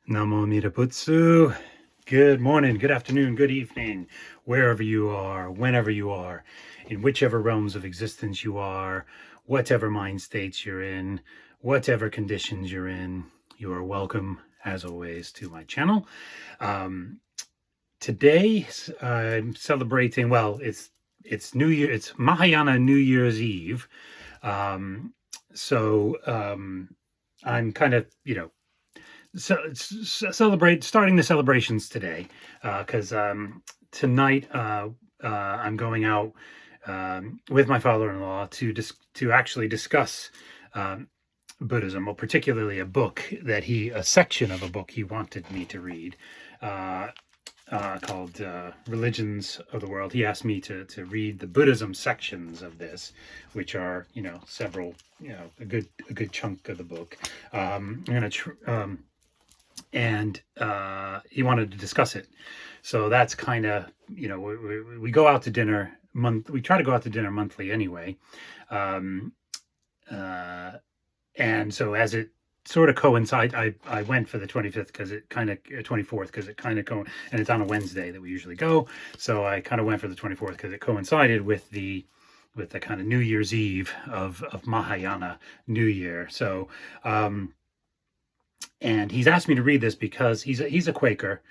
Namo Amida Butsu. Good morning, good afternoon, good evening, wherever you are, whenever you are, in whichever realms of existence you are, whatever mind states you're in, whatever conditions you're in, you are welcome, as always, to my channel. Today, I'm celebrating, well, it's New Year, it's Mahayana New Year's Eve. I'm kind of, starting the celebrations today, because tonight I'm going out with my father-in-law to actually discuss Buddhism, well, particularly a section of a book he wanted me to read, called Religions of the World. He asked me to read the Buddhism sections of this, which are, several, a good chunk of the book. I'm going to and he wanted to discuss it. So that's kind of, we go out to dinner we try to go out to dinner monthly anyway. And so as it sort of coincides, I went for the 25th because it kind of 24th because it kind of and it's on a Wednesday that we usually go. So I kind of went for the 24th because it coincided with the kind of New Year's Eve of Mahayana New Year. So and he's asked me to read this because he's a Quaker,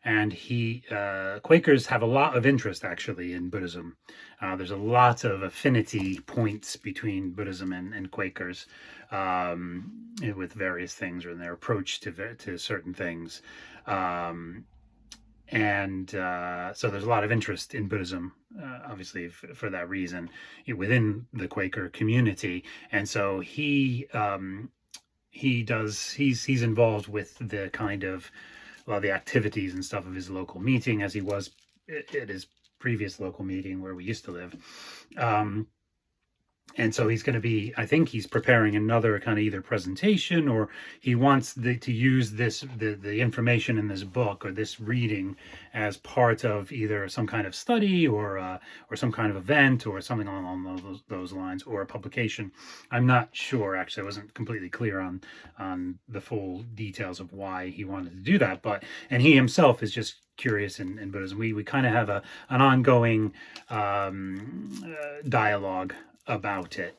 and Quakers have a lot of interest actually in Buddhism. There's a lot of affinity points between Buddhism and Quakers, with various things or in their approach to certain things. So there's a lot of interest in Buddhism, obviously for that reason, within the Quaker community. And so he's involved with the kind of a lot of the activities and stuff of his local meeting, as he was at his previous local meeting where we used to live. And so he's going to be, I think he's preparing another kind of either presentation, or he wants to use the information in this book or this reading as part of either some kind of study or some kind of event or something along those lines, or a publication. I'm not sure, actually. I wasn't completely clear on the full details of why he wanted to do that. And he himself is just curious in Buddhism. We kind of have an ongoing dialogue about it.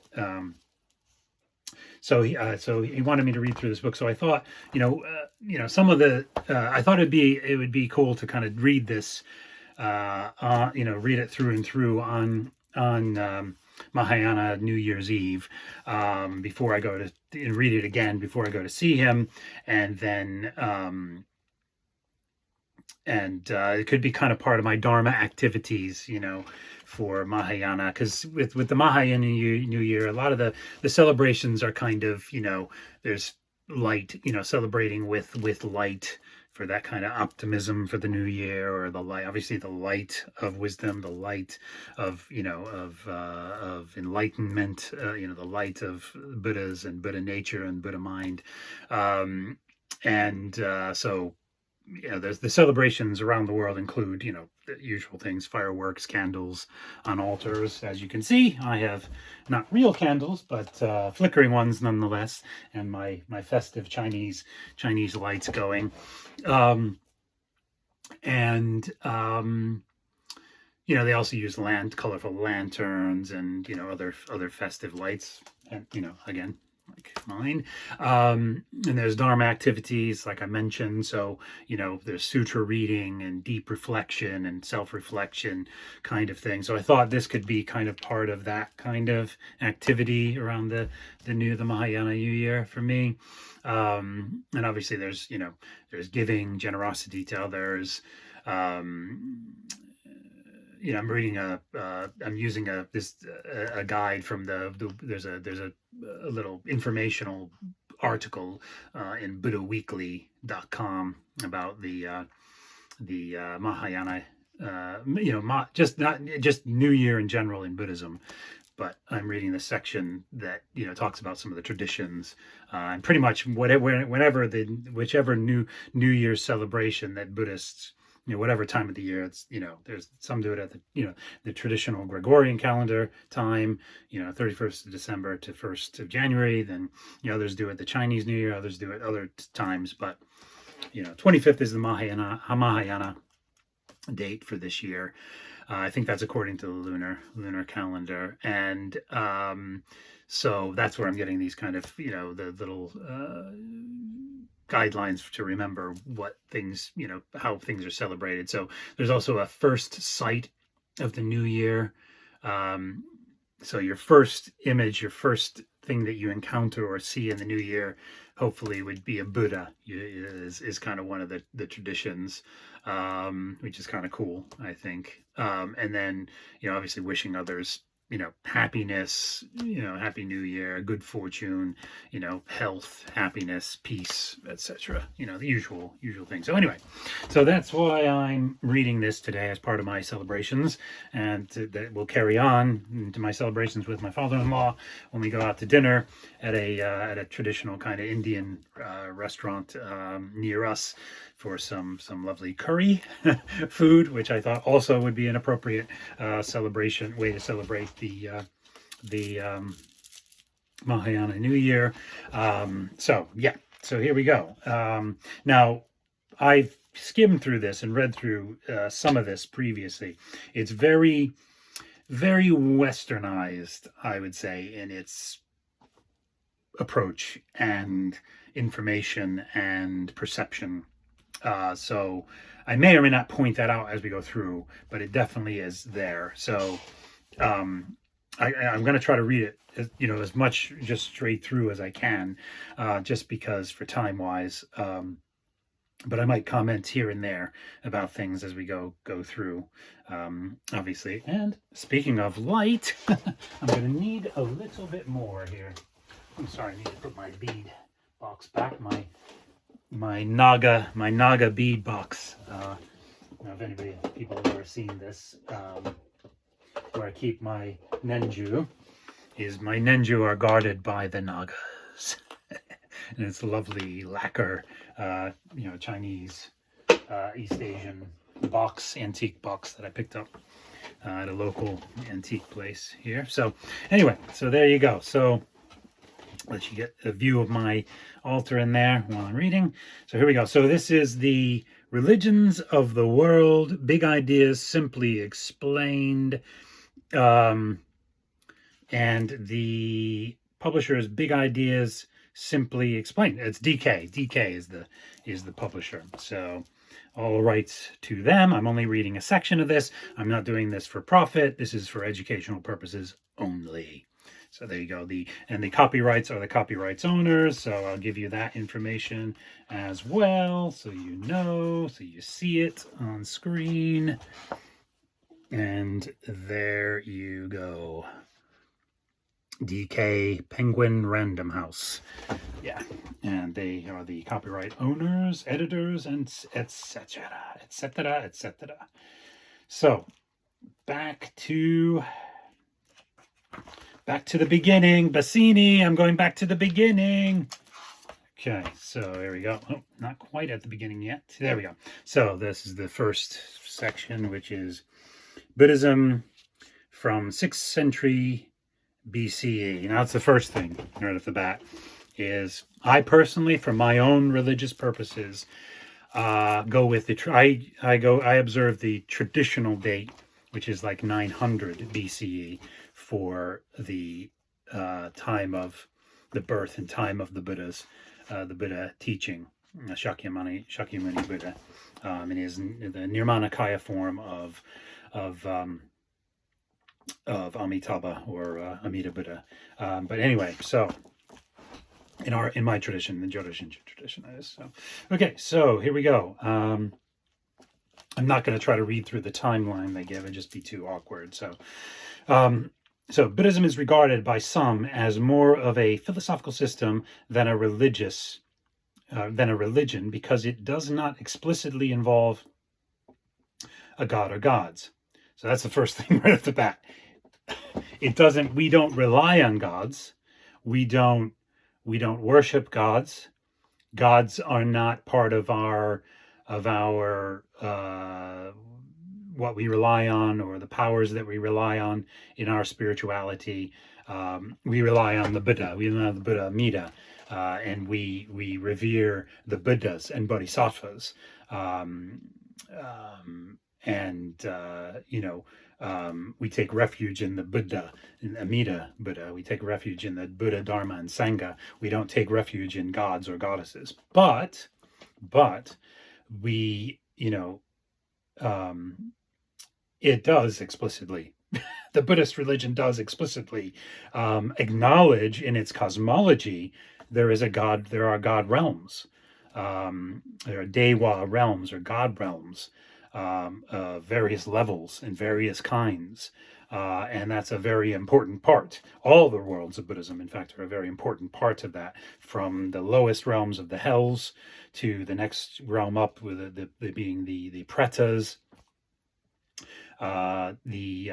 So he wanted me to read through this book. So I thought, some of the, I thought it would be cool to kind of read this, read it through and through on Mahayana New Year's Eve, before I go to read it again before I go to see him, and then it could be kind of part of my Dharma activities, for Mahayana, because with the Mahayana New Year, a lot of the celebrations are kind of, there's light, celebrating with light for that kind of optimism for the new year, or the light, obviously the light of wisdom, the light of, of enlightenment, the light of Buddhas and Buddha nature and Buddha mind. So there's the celebrations around the world include, the usual things: fireworks, candles on altars. As you can see, I have not real candles, but flickering ones nonetheless, and my festive Chinese lights going. They also use colorful lanterns and, other festive lights, and, again, like mine. And there's Dharma activities, like I mentioned. So, there's sutra reading and deep reflection and self-reflection kind of thing. So I thought this could be kind of part of that kind of activity around the Mahayana New Year for me. And obviously there's giving, generosity to others. I'm reading I'm using a guide from there's a little informational article in BuddhaWeekly.com about the Mahayana, just not just New Year in general in Buddhism, but I'm reading the section that talks about some of the traditions, and pretty much whichever New Year's celebration that Buddhists, whatever time of the year it's, there's some do it at the traditional Gregorian calendar time, 31st of December to 1st of January. Then, others do it the Chinese New Year, others do it other times. But 25th is the Mahayana date for this year. I think that's according to the lunar calendar, and so that's where I'm getting these kind of the little guidelines to remember what things how things are celebrated. So there's also a first sight of the new year. So your first image, your first thing that you encounter or see in the new year, hopefully would be a Buddha. Is kind of one of the traditions, which is kind of cool, I think. And then obviously wishing others happiness, happy new year, good fortune, health, happiness, peace, etc. The usual thing. So anyway, so that's why I'm reading this today as part of my celebrations, and that will carry on into my celebrations with my father-in-law when we go out to dinner at a traditional kind of Indian restaurant near us for some lovely curry food, which I thought also would be an appropriate celebration way to celebrate the Mahayana New Year. So here we go. Now, I've skimmed through this and read through some of this previously. It's very, very westernized, I would say, in its approach and information and perception. So I may or may not point that out as we go through, but it definitely is there. So I'm going to try to read it, as much just straight through as I can, just because for time wise. But I might comment here and there about things as we go through, obviously. And speaking of light, I'm going to need a little bit more here. I'm sorry, I need to put my bead box back. My Naga bead box. If people have ever seen this, where I keep my Nenju, my Nenju are guarded by the Nagas, and it's a lovely lacquer, Chinese, East Asian antique box that I picked up at a local antique place here. So anyway, so there you go. So let you get a view of my altar in there while I'm reading. So here we go. So this is the Religions of the World, Big Ideas Simply Explained. And the publisher is Big Ideas Simply Explained. It's DK. DK is the publisher. So all rights to them. I'm only reading a section of this. I'm not doing this for profit. This is for educational purposes only. So there you go. The copyrights are the copyrights owners. So I'll give you that information as well, so so you see it on screen. And there you go. DK Penguin Random House. Yeah. And they are the copyright owners, editors, and etc. etc. etc. So back to the beginning. Bassini, I'm going back to the beginning. Okay, so there we go. Oh, not quite at the beginning yet. There we go. So this is the first section, which is Buddhism from 6th century BCE. Now, that's the first thing right off the bat, is I personally, for my own religious purposes, go with I observe the traditional date, which is like 900 BCE for the time of the birth and time of the Buddhas, the Buddha teaching, Shakyamuni Buddha, in his the Nirmanakaya form of Amitabha or Amida Buddha. But anyway, so in my tradition, the Jodo Shinshu tradition, that is. So okay, so here we go. I'm not going to try to read through the timeline they give; it'd just be too awkward. So. So Buddhism is regarded by some as more of a philosophical system than a religion, because it does not explicitly involve a god or gods. So that's the first thing right off the bat. It doesn't. We don't rely on gods. We don't worship gods. Gods are not part of our what we rely on, or the powers that we rely on in our spirituality. We rely on the Buddha. We rely on the Buddha Amida, and we revere the Buddhas and Bodhisattvas, um, and we take refuge in the Buddha, in Amida Buddha. We take refuge in the Buddha, Dharma, and Sangha. We don't take refuge in gods or goddesses, but we, it does explicitly, the Buddhist religion does explicitly acknowledge in its cosmology there is a God, there are God realms. There are Dewa realms or God realms, various levels and various kinds. And that's a very important part. All the worlds of Buddhism, in fact, are a very important part of that, from the lowest realms of the hells to the next realm up, with the being the pretas, the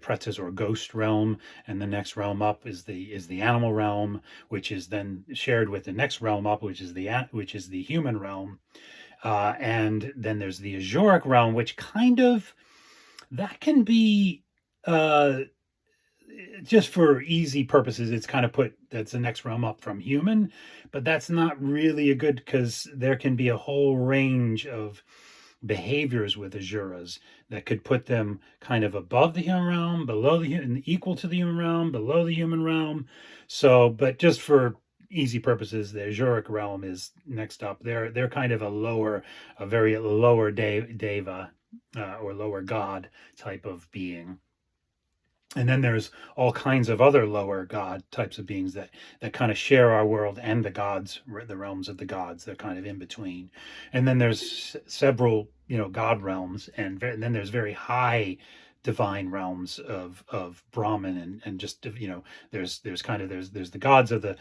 pretas or ghost realm, and the next realm up is the animal realm, which is then shared with the next realm up, which is the human realm, and then there's the Azuric realm, which kind of, that can be, just for easy purposes, it's kind of that's the next realm up from human, but that's not really a good, because there can be a whole range of behaviors with Asuras that could put them kind of above the human realm, below the human, equal to the human realm, below the human realm. So, but just for easy purposes, the Azuric realm is next up. They're kind of a very lower deva, or lower god type of being. And then there's all kinds of other lower god types of beings that kind of share our world and the gods, the realms of the gods. They're kind of in between. And then there's several, god realms, and then there's very high divine realms of Brahman, and just, there's the gods of the,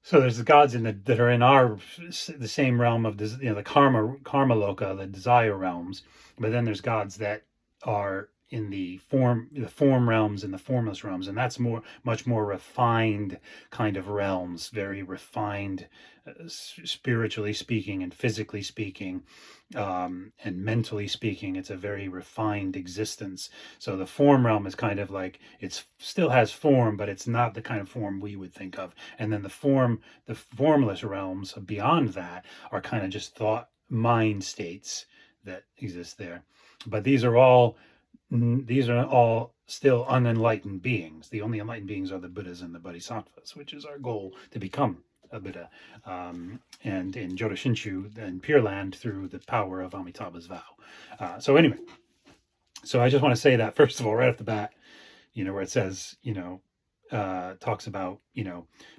so there's the gods that are in the same realm of this, the karma loka, the desire realms. But then there's gods that are in the form realms and the formless realms, and that's much more refined kind of realms, very refined, spiritually speaking and physically speaking, and mentally speaking. It's a very refined existence. So the form realm is kind of like, it still has form, but it's not the kind of form we would think of. And then the formless realms beyond that are kind of just thought mind states that exist there. But these are all still unenlightened beings. The only enlightened beings are the Buddhas and the Bodhisattvas, which is our goal, to become a Buddha, and in Jodo Shinshu and Pure Land through the power of Amitabha's vow. So anyway, so I just want to say that, first of all, right off the bat, where it says, talks about,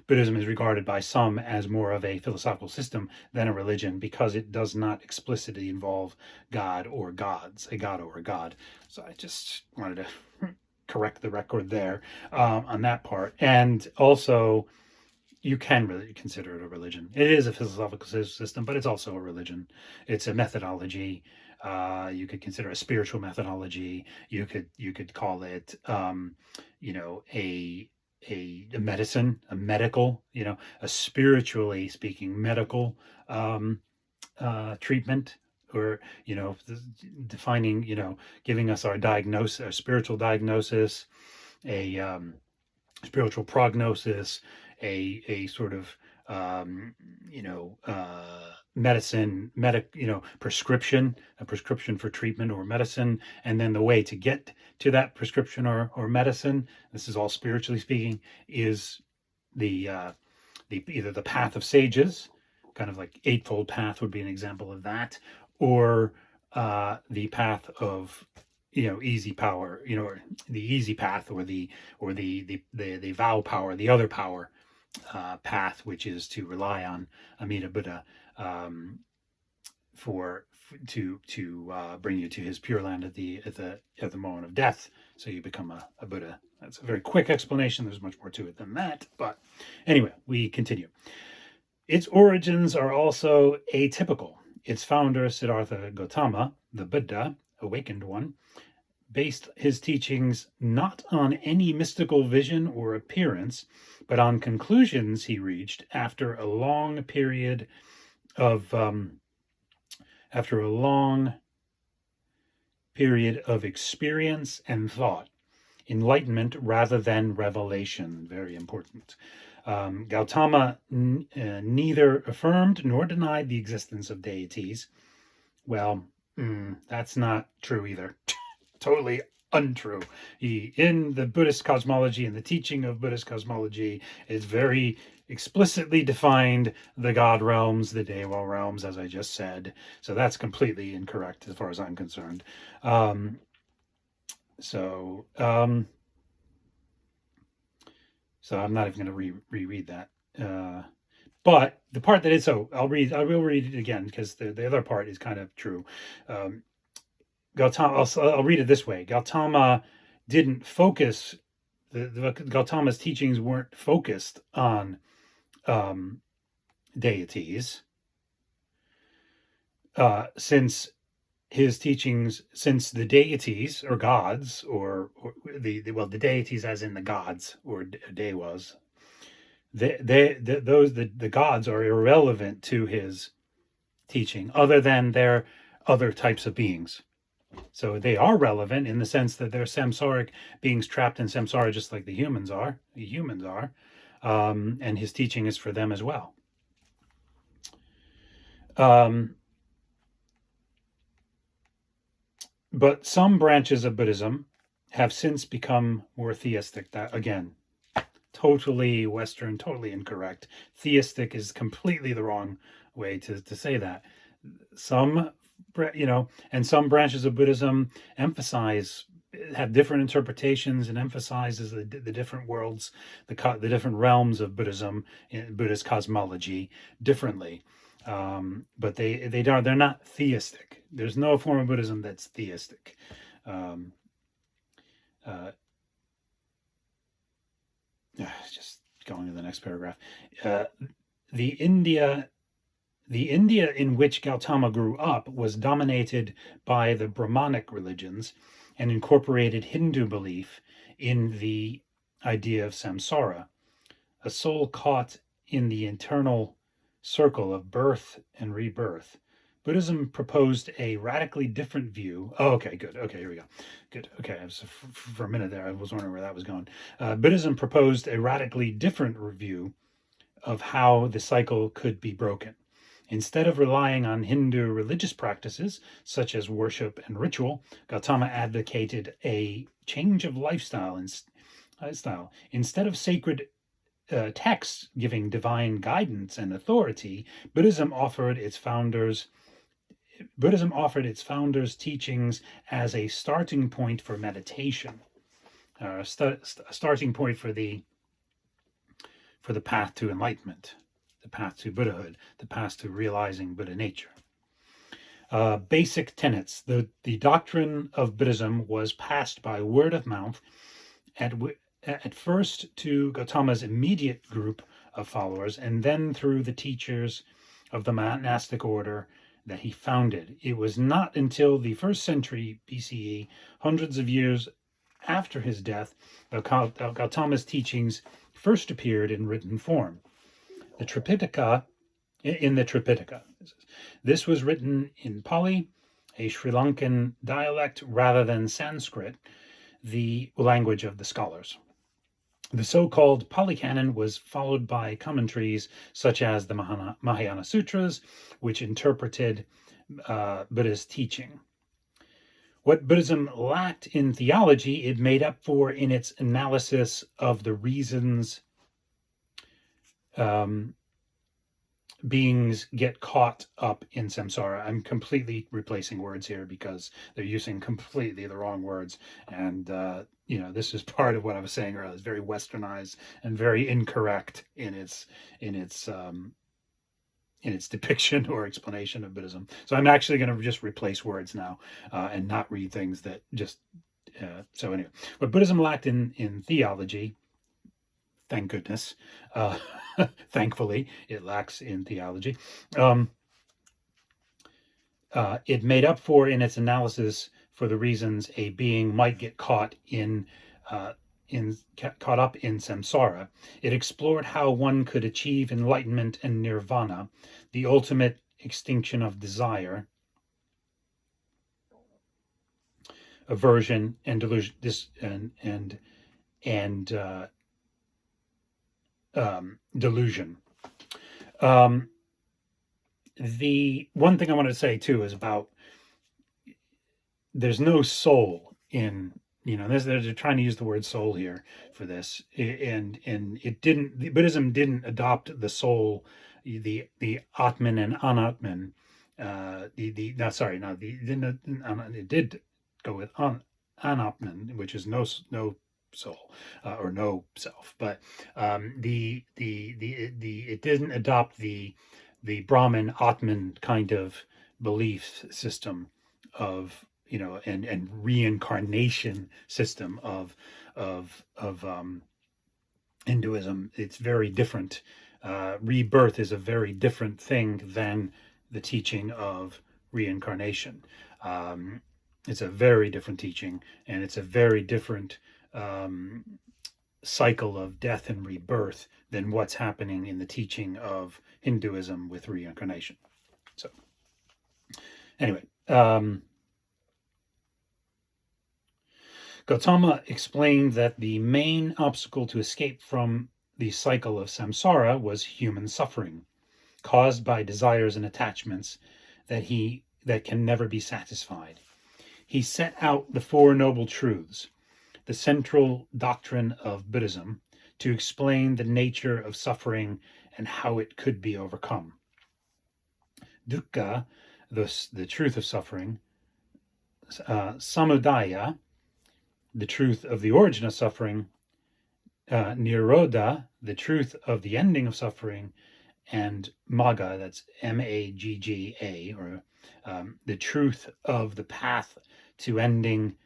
Buddhism is regarded by some as more of a philosophical system than a religion, because it does not explicitly involve God or gods, a god or a god. So I just wanted to correct the record there, on that part. And also, you can really consider it a religion. It is a philosophical system, but it's also a religion. It's a methodology. You could consider a spiritual methodology. You could call it, a medicine, a medical, a spiritually speaking medical, treatment, or, defining, giving us our diagnosis, our spiritual diagnosis, a spiritual prognosis, a sort of, medicine, prescription, a prescription for treatment or medicine, and then the way to get to that prescription or medicine. This is all spiritually speaking. Is the either the path of sages, kind of like Eightfold Path would be an example of that, or the path of, easy power, or the easy path, or the vow power, the other power, path, which is to rely on Amida Buddha, to bring you to his Pure Land at the moment of death, so you become a Buddha. That's a very quick explanation. There's much more to it than that, but anyway, we continue. Its origins are also atypical. Its founder, Siddhartha Gautama, the Buddha, awakened one, based his teachings not on any mystical vision or appearance, but on conclusions he reached after a long period of experience and thought. Enlightenment rather than revelation. Very important. Gautama neither affirmed nor denied the existence of deities. Well, that's not true either. Totally untrue. In the Buddhist cosmology and the teaching of Buddhist cosmology, is very explicitly defined the God realms, the Dewa realms, as I just said. So that's completely incorrect as far as I'm concerned. Um, so, um, so I'm not even going to reread that. But the part that is so, I will read it again because the other part is kind of true. Um, Gautama, I'll read it this way. Gautama didn't focus. The Gautama's teachings weren't focused on deities, since his teachings, since the deities or gods, or the deities as in the gods or dewas, the gods are irrelevant to his teaching, other than they're other types of beings. So they are relevant in the sense that they're samsaric beings trapped in samsara, just like the humans are. And his teaching is for them as well. But some branches of Buddhism have since become more theistic. That, again, totally Western, totally incorrect. Theistic is completely the wrong way to say that. Some, and some branches of Buddhism have different interpretations and emphasizes the different worlds, the different realms of Buddhism in Buddhist cosmology differently. But they're not theistic. There's no form of Buddhism that's theistic. Just going to the next paragraph. The India in which Gautama grew up was dominated by the Brahmanic religions and incorporated Hindu belief in the idea of samsara, a soul caught in the eternal circle of birth and rebirth. Buddhism proposed a radically different view. Oh, okay, good. Okay, here we go. Good. Okay, for a minute there, I was wondering where that was going. Buddhism proposed a radically different view of how the cycle could be broken. Instead of relying on Hindu religious practices, such as worship and ritual, Gautama advocated a change of lifestyle. Instead of sacred texts giving divine guidance and authority, Buddhism offered its founders teachings as a starting point for meditation, a starting point for the path to enlightenment, the path to Buddhahood, the path to realizing Buddha nature. Basic tenets. The doctrine of Buddhism was passed by word of mouth at first to Gautama's immediate group of followers, and then through the teachers of the monastic order that he founded. It was not until the 1st century BCE, hundreds of years after his death, that Gautama's teachings first appeared in written form. In the Tripitaka. This was written in Pali, a Sri Lankan dialect, rather than Sanskrit, the language of the scholars. The so-called Pali Canon was followed by commentaries such as the Mahayana Sutras, which interpreted Buddha's teaching. What Buddhism lacked in theology, it made up for in its analysis of the reasons beings get caught up in samsara. I'm completely replacing words here because they're using completely the wrong words. And, this is part of what I was saying earlier. It's very westernized and very incorrect in its depiction or explanation of Buddhism. So I'm actually going to just replace words now and not read things that just... so anyway, what Buddhism lacked in theology, thank goodness, thankfully, it lacks in theology. It made up for in its analysis for the reasons a being might get caught up in samsara. It explored how one could achieve enlightenment and nirvana, the ultimate extinction of desire, aversion, and delusion. delusion. The one thing I wanted to say too is about there's no soul in, they're trying to use the word soul here for this, and it didn't. Buddhism didn't adopt the soul, the Atman and Anatman. The no, sorry, no, it did go with Anatman, which is no soul, or no self, but it didn't adopt the Brahman Atman kind of belief system of, and reincarnation system of Hinduism. It's very different. Rebirth is a very different thing than the teaching of reincarnation. It's a very different teaching, and it's a very different cycle of death and rebirth than what's happening in the teaching of Hinduism with reincarnation. So, anyway, Gautama explained that the main obstacle to escape from the cycle of samsara was human suffering, caused by desires and attachments that can never be satisfied. He set out the Four Noble Truths, the central doctrine of Buddhism, to explain the nature of suffering and how it could be overcome. Dukkha, the truth of suffering; samudaya, the truth of the origin of suffering; nirodha, the truth of the ending of suffering; and magga, that's Magga, or the truth of the path to ending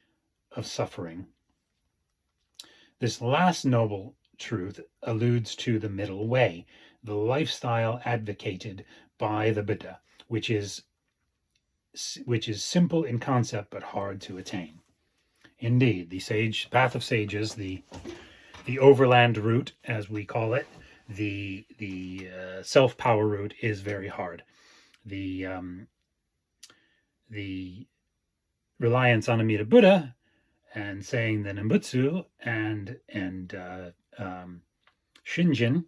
of suffering. This last noble truth alludes to the middle way, the lifestyle advocated by the Buddha, which is simple in concept but hard to attain. Indeed, the path of sages, the overland route, as we call it, the self-power route, is very hard. The reliance on Amida Buddha and saying the Nembutsu and Shinjin,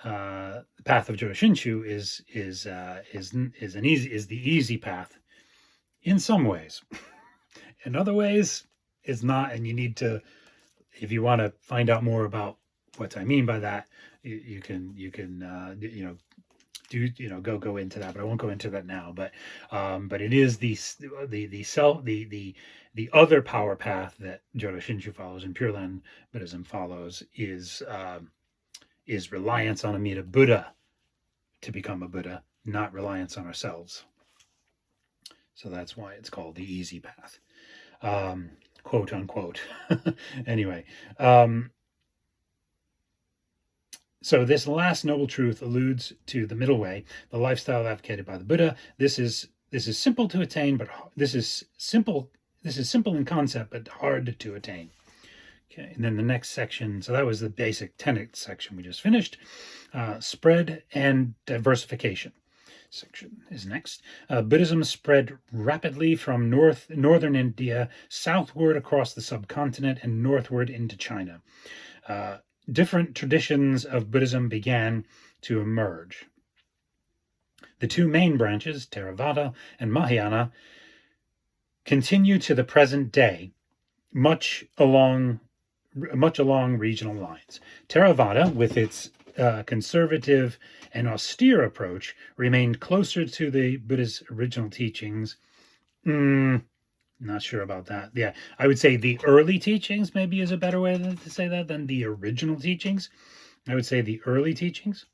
the path of Jodo Shinshu is the easy path in some ways. In other ways, it's not, and you need to, if you want to find out more about what I mean by that, you can go into that, but I won't go into that now. But it is the other power path that Jodo Shinshu follows and Pure Land Buddhism follows is reliance on Amida Buddha to become a Buddha, not reliance on ourselves. So that's why it's called the easy path, quote unquote. Anyway, so this last noble truth alludes to the middle way, the lifestyle advocated by the Buddha. This is simple to attain, but this is simple in concept, but hard to attain. Okay, and then the next section. So that was the basic tenet section we just finished. Spread and diversification section is next. Buddhism spread rapidly from northern India southward across the subcontinent and northward into China. Different traditions of Buddhism began to emerge. The two main branches, Theravada and Mahayana, continue to the present day, much along regional lines. Theravada, with its conservative and austere approach, remained closer to the Buddha's original teachings. Not sure about that. Yeah, I would say the early teachings maybe is a better way to say that than the original teachings. I would say the early teachings,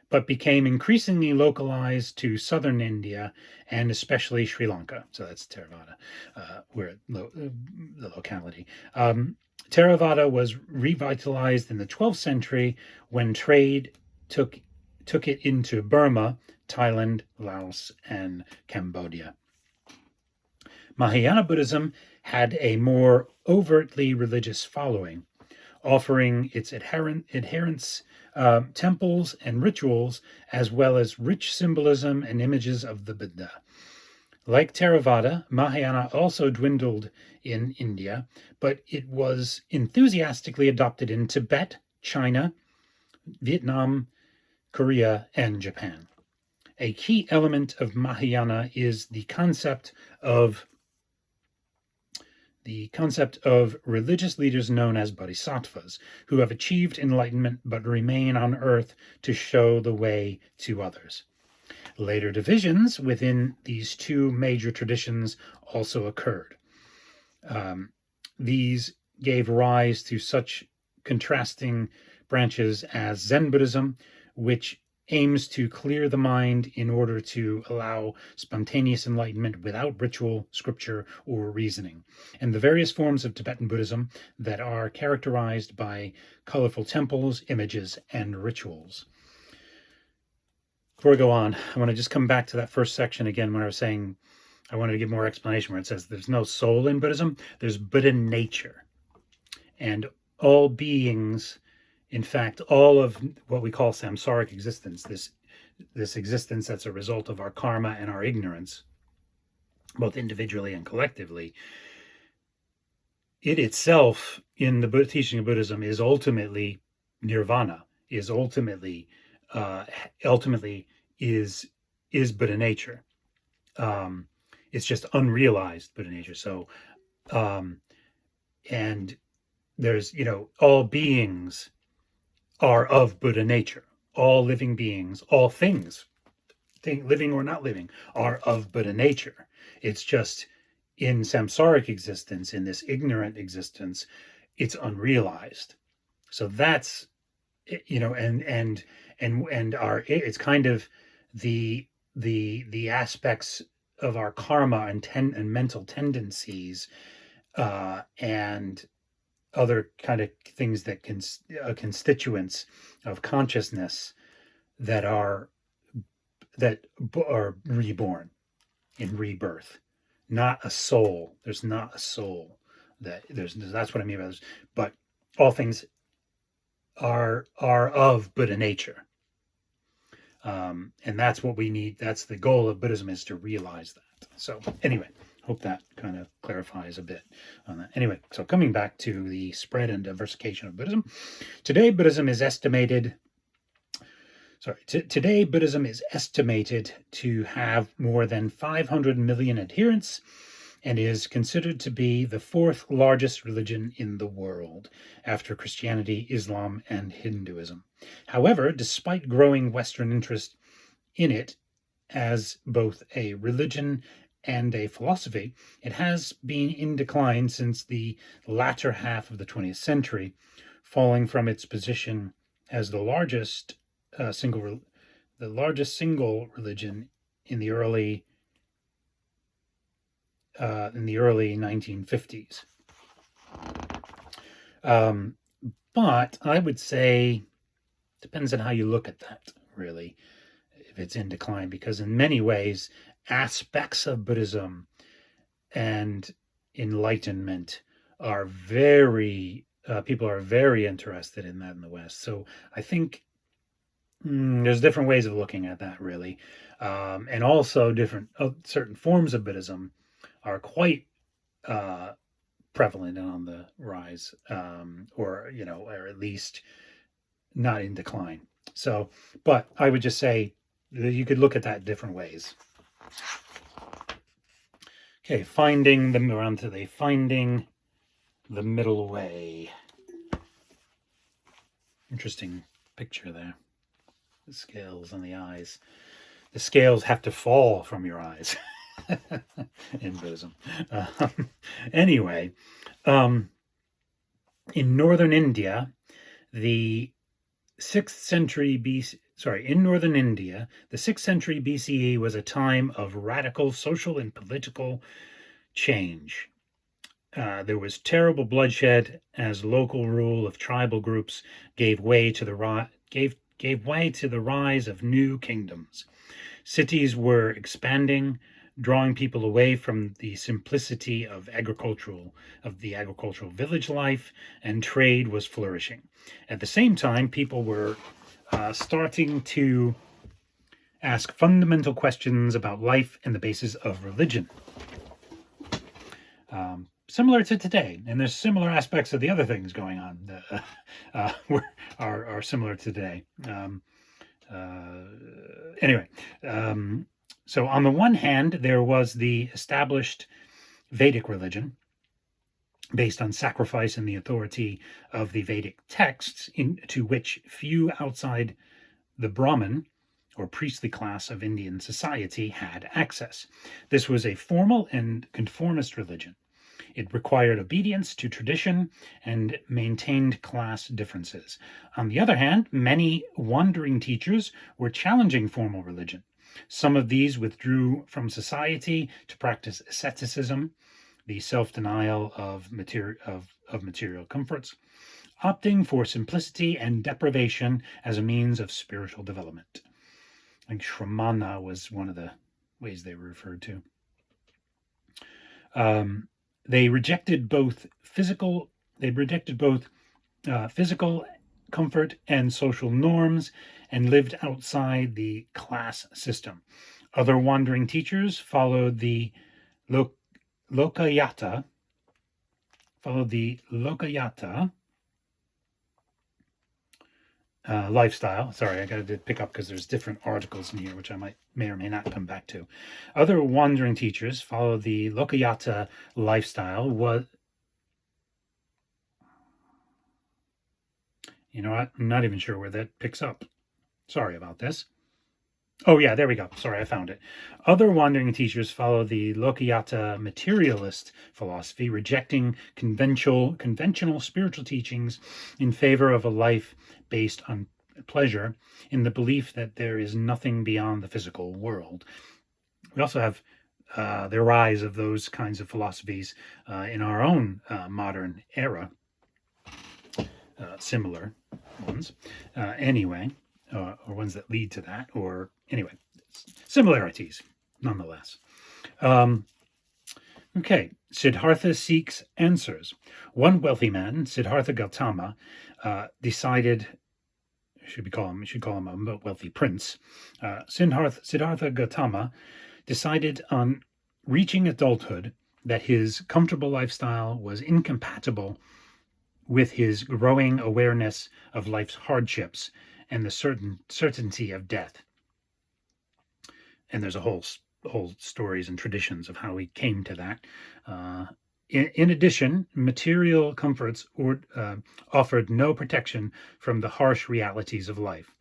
but became increasingly localized to southern India and especially Sri Lanka. So that's Theravada, where the locality. Theravada was revitalized in the 12th century when trade took it into Burma, Thailand, Laos, and Cambodia. Mahayana Buddhism had a more overtly religious following, offering its adherents temples and rituals, as well as rich symbolism and images of the Buddha. Like Theravada, Mahayana also dwindled in India, but it was enthusiastically adopted in Tibet, China, Vietnam, Korea, and Japan. A key element of Mahayana is the concept of religious leaders known as bodhisattvas, who have achieved enlightenment but remain on earth to show the way to others. Later divisions within these two major traditions also occurred. These gave rise to such contrasting branches as Zen Buddhism, which aims to clear the mind in order to allow spontaneous enlightenment without ritual, scripture, or reasoning, and the various forms of Tibetan Buddhism that are characterized by colorful temples, images, and rituals. Before I go on, I want to just come back to that first section again when I was saying I wanted to give more explanation where it says there's no soul in Buddhism, there's Buddha nature. And all beings, in fact, all of what we call samsaric existence, this existence that's a result of our karma and our ignorance, both individually and collectively, it itself in the teaching of Buddhism is ultimately nirvana, is ultimately is Buddha nature. It's just unrealized Buddha nature. So, and there's, all beings are of Buddha nature. All living beings, all things, living or not living, are of Buddha nature. It's just in samsaric existence, in this ignorant existence, it's unrealized. So that's, and our, it's kind of the aspects of our karma and mental tendencies, and other kind of things that constituents of consciousness that are reborn in rebirth, not a soul. There's not a soul. That's what I mean by this. But all things are of Buddha nature, and that's what we need. That's the goal of Buddhism, is to realize that. So anyway, hope that kind of clarifies a bit on that. Anyway, so coming back to the spread and diversification of Buddhism, today Buddhism is estimated to have more than 500 million adherents and is considered to be the fourth largest religion in the world after Christianity, Islam, and Hinduism. However, despite growing Western interest in it as both a religion and a philosophy, it has been in decline since the latter half of the 20th century, falling from its position as the largest single religion in the early 1950s. But I would say depends on how you look at that, really, if it's in decline, because in many ways aspects of Buddhism and enlightenment are very people are very interested in that in the West. So I think there's different ways of looking at that, really, and also different certain forms of Buddhism are quite prevalent and on the rise, or at least not in decline. So, but I would just say that you could look at that different ways. Okay, finding the middle way. Interesting picture there. The scales on the eyes. The scales have to fall from your eyes in Buddhism. Anyway, in northern India, the 6th century BCE was a time of radical social and political change. There was terrible bloodshed as local rule of tribal groups gave way to the rise of new kingdoms. Cities were expanding, drawing people away from the simplicity of the agricultural village life, and trade was flourishing. At the same time, people were starting to ask fundamental questions about life and the basis of religion. similar to today, and there's similar aspects of the other things going on that are similar to today. Anyway, so on the one hand, there was the established Vedic religion based on sacrifice and the authority of the Vedic texts, to which few outside the Brahmin or priestly class of Indian society had access. This was a formal and conformist religion. It required obedience to tradition and maintained class differences. On the other hand, many wandering teachers were challenging formal religion. Some of these withdrew from society to practice asceticism, the self-denial of material comforts, opting for simplicity and deprivation as a means of spiritual development. I think Shramana was one of the ways they were referred to. They rejected both physical comfort and social norms, and lived outside the class system. Other wandering teachers followed the Lokayata lifestyle. Sorry, I got to pick up because there's different articles in here which I may or may not come back to. Other wandering teachers follow the Lokayata lifestyle. You know what? I'm not even sure where that picks up. Sorry about this. Oh yeah, there we go. Sorry, I found it. Other wandering teachers follow the Lokayata materialist philosophy, rejecting conventional spiritual teachings in favor of a life based on pleasure, in the belief that there is nothing beyond the physical world. We also have the rise of those kinds of philosophies in our own modern era, similar ones. Anyway, or ones that lead to that, or anyway, similarities nonetheless. Okay, Siddhartha seeks answers. One wealthy man, Siddhartha Gautama, decided. Should call him a wealthy prince. Siddhartha Gautama decided on reaching adulthood that his comfortable lifestyle was incompatible with his growing awareness of life's hardships and the certainty of death. And there's a whole stories and traditions of how he came to that. In addition, material comforts offered no protection from the harsh realities of life.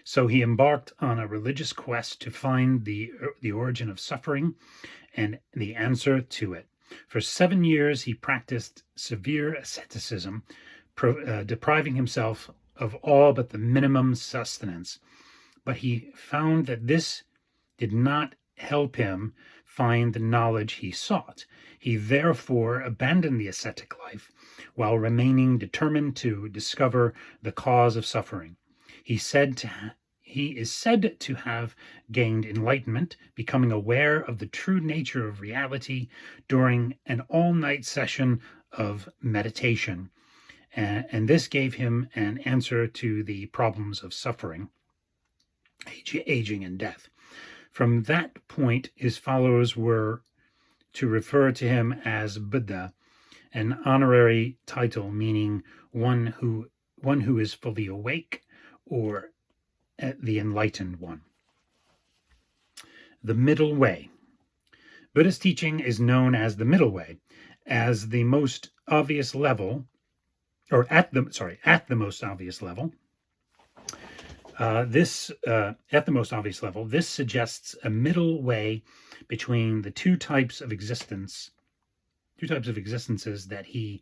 So he embarked on a religious quest to find the origin of suffering and the answer to it. For 7 years, he practiced severe asceticism, depriving himself of all but the minimum sustenance. But he found that this did not help him find the knowledge he sought. He therefore abandoned the ascetic life while remaining determined to discover the cause of suffering. He is said to have gained enlightenment, becoming aware of the true nature of reality during an all-night session of meditation. And this gave him an answer to the problems of suffering, aging, and death. From that point, his followers were to refer to him as Buddha, an honorary title meaning one who is fully awake, or the enlightened one. The middle way. Buddhist teaching is known as the middle way, as the most obvious level, or at the most obvious level. This suggests a middle way between the two types of existences that he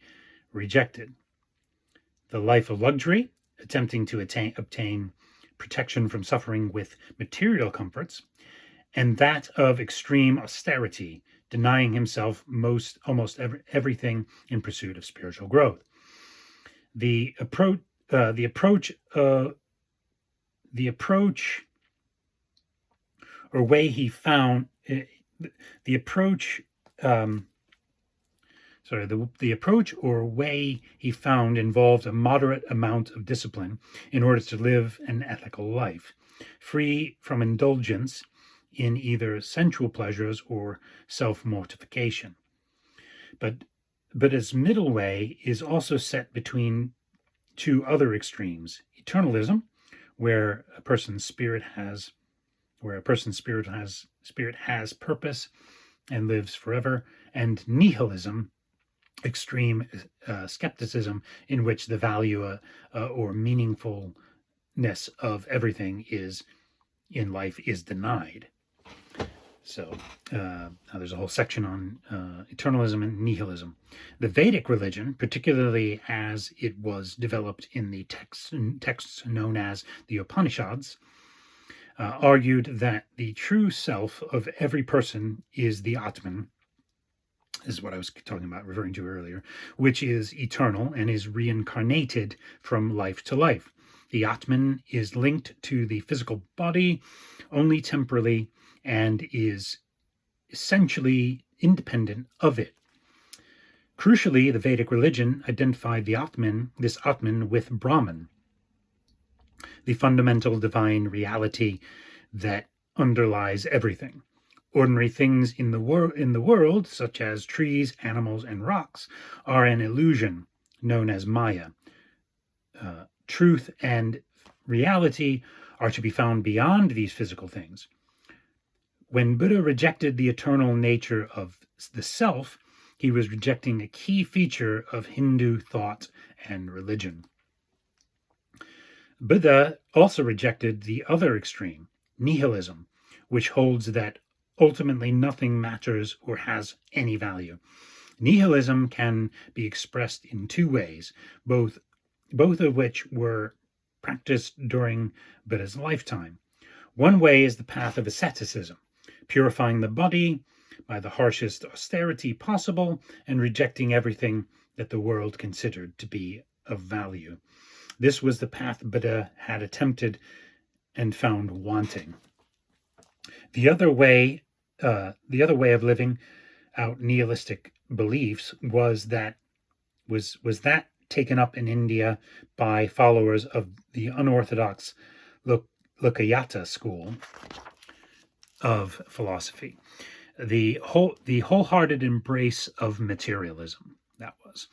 rejected. The life of luxury, attempting to obtain protection from suffering with material comforts, and that of extreme austerity, denying himself almost everything in pursuit of spiritual growth. The approach or way he found the approach or way he found involved a moderate amount of discipline in order to live an ethical life, free from indulgence in either sensual pleasures or self-mortification. But Buddha's middle way is also set between two other extremes: eternalism, where a person's spirit has purpose and lives forever, and nihilism, extreme skepticism, in which the value or meaningfulness of everything in life is denied. So now there's a whole section on eternalism and nihilism. The Vedic religion, particularly as it was developed in the texts known as the Upanishads, argued that the true self of every person is the Atman. This is what I was referring to earlier, which is eternal and is reincarnated from life to life. The Atman is linked to the physical body only temporarily and is essentially independent of it. Crucially, the Vedic religion identified this Atman with Brahman, the fundamental divine reality that underlies everything. Ordinary things in the world, such as trees, animals, and rocks, are an illusion known as Maya. Truth and reality are to be found beyond these physical things. When Buddha rejected the eternal nature of the self, he was rejecting a key feature of Hindu thought and religion. Buddha also rejected the other extreme, nihilism, which holds that ultimately nothing matters or has any value. Nihilism can be expressed in two ways, both of which were practiced during Buddha's lifetime. One way is the path of asceticism, purifying the body by the harshest austerity possible and rejecting everything that the world considered to be of value. This was the path Buddha had attempted and found wanting. The other way of living out nihilistic beliefs was that taken up in India by followers of the unorthodox Lokayata school of philosophy. The wholehearted embrace of materialism. That was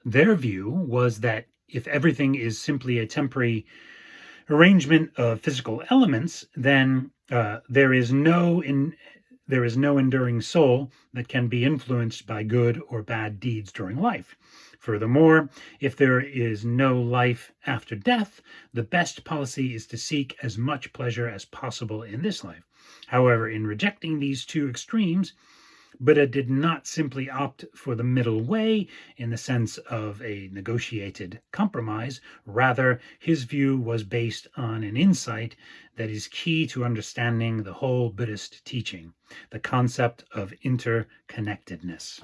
their view was that if everything is simply a temporary arrangement of physical elements, then there is no enduring soul that can be influenced by good or bad deeds during life. Furthermore, if there is no life after death, the best policy is to seek as much pleasure as possible in this life. However, in rejecting these two extremes, Buddha did not simply opt for the middle way in the sense of a negotiated compromise. Rather, his view was based on an insight that is key to understanding the whole Buddhist teaching, the concept of interconnectedness.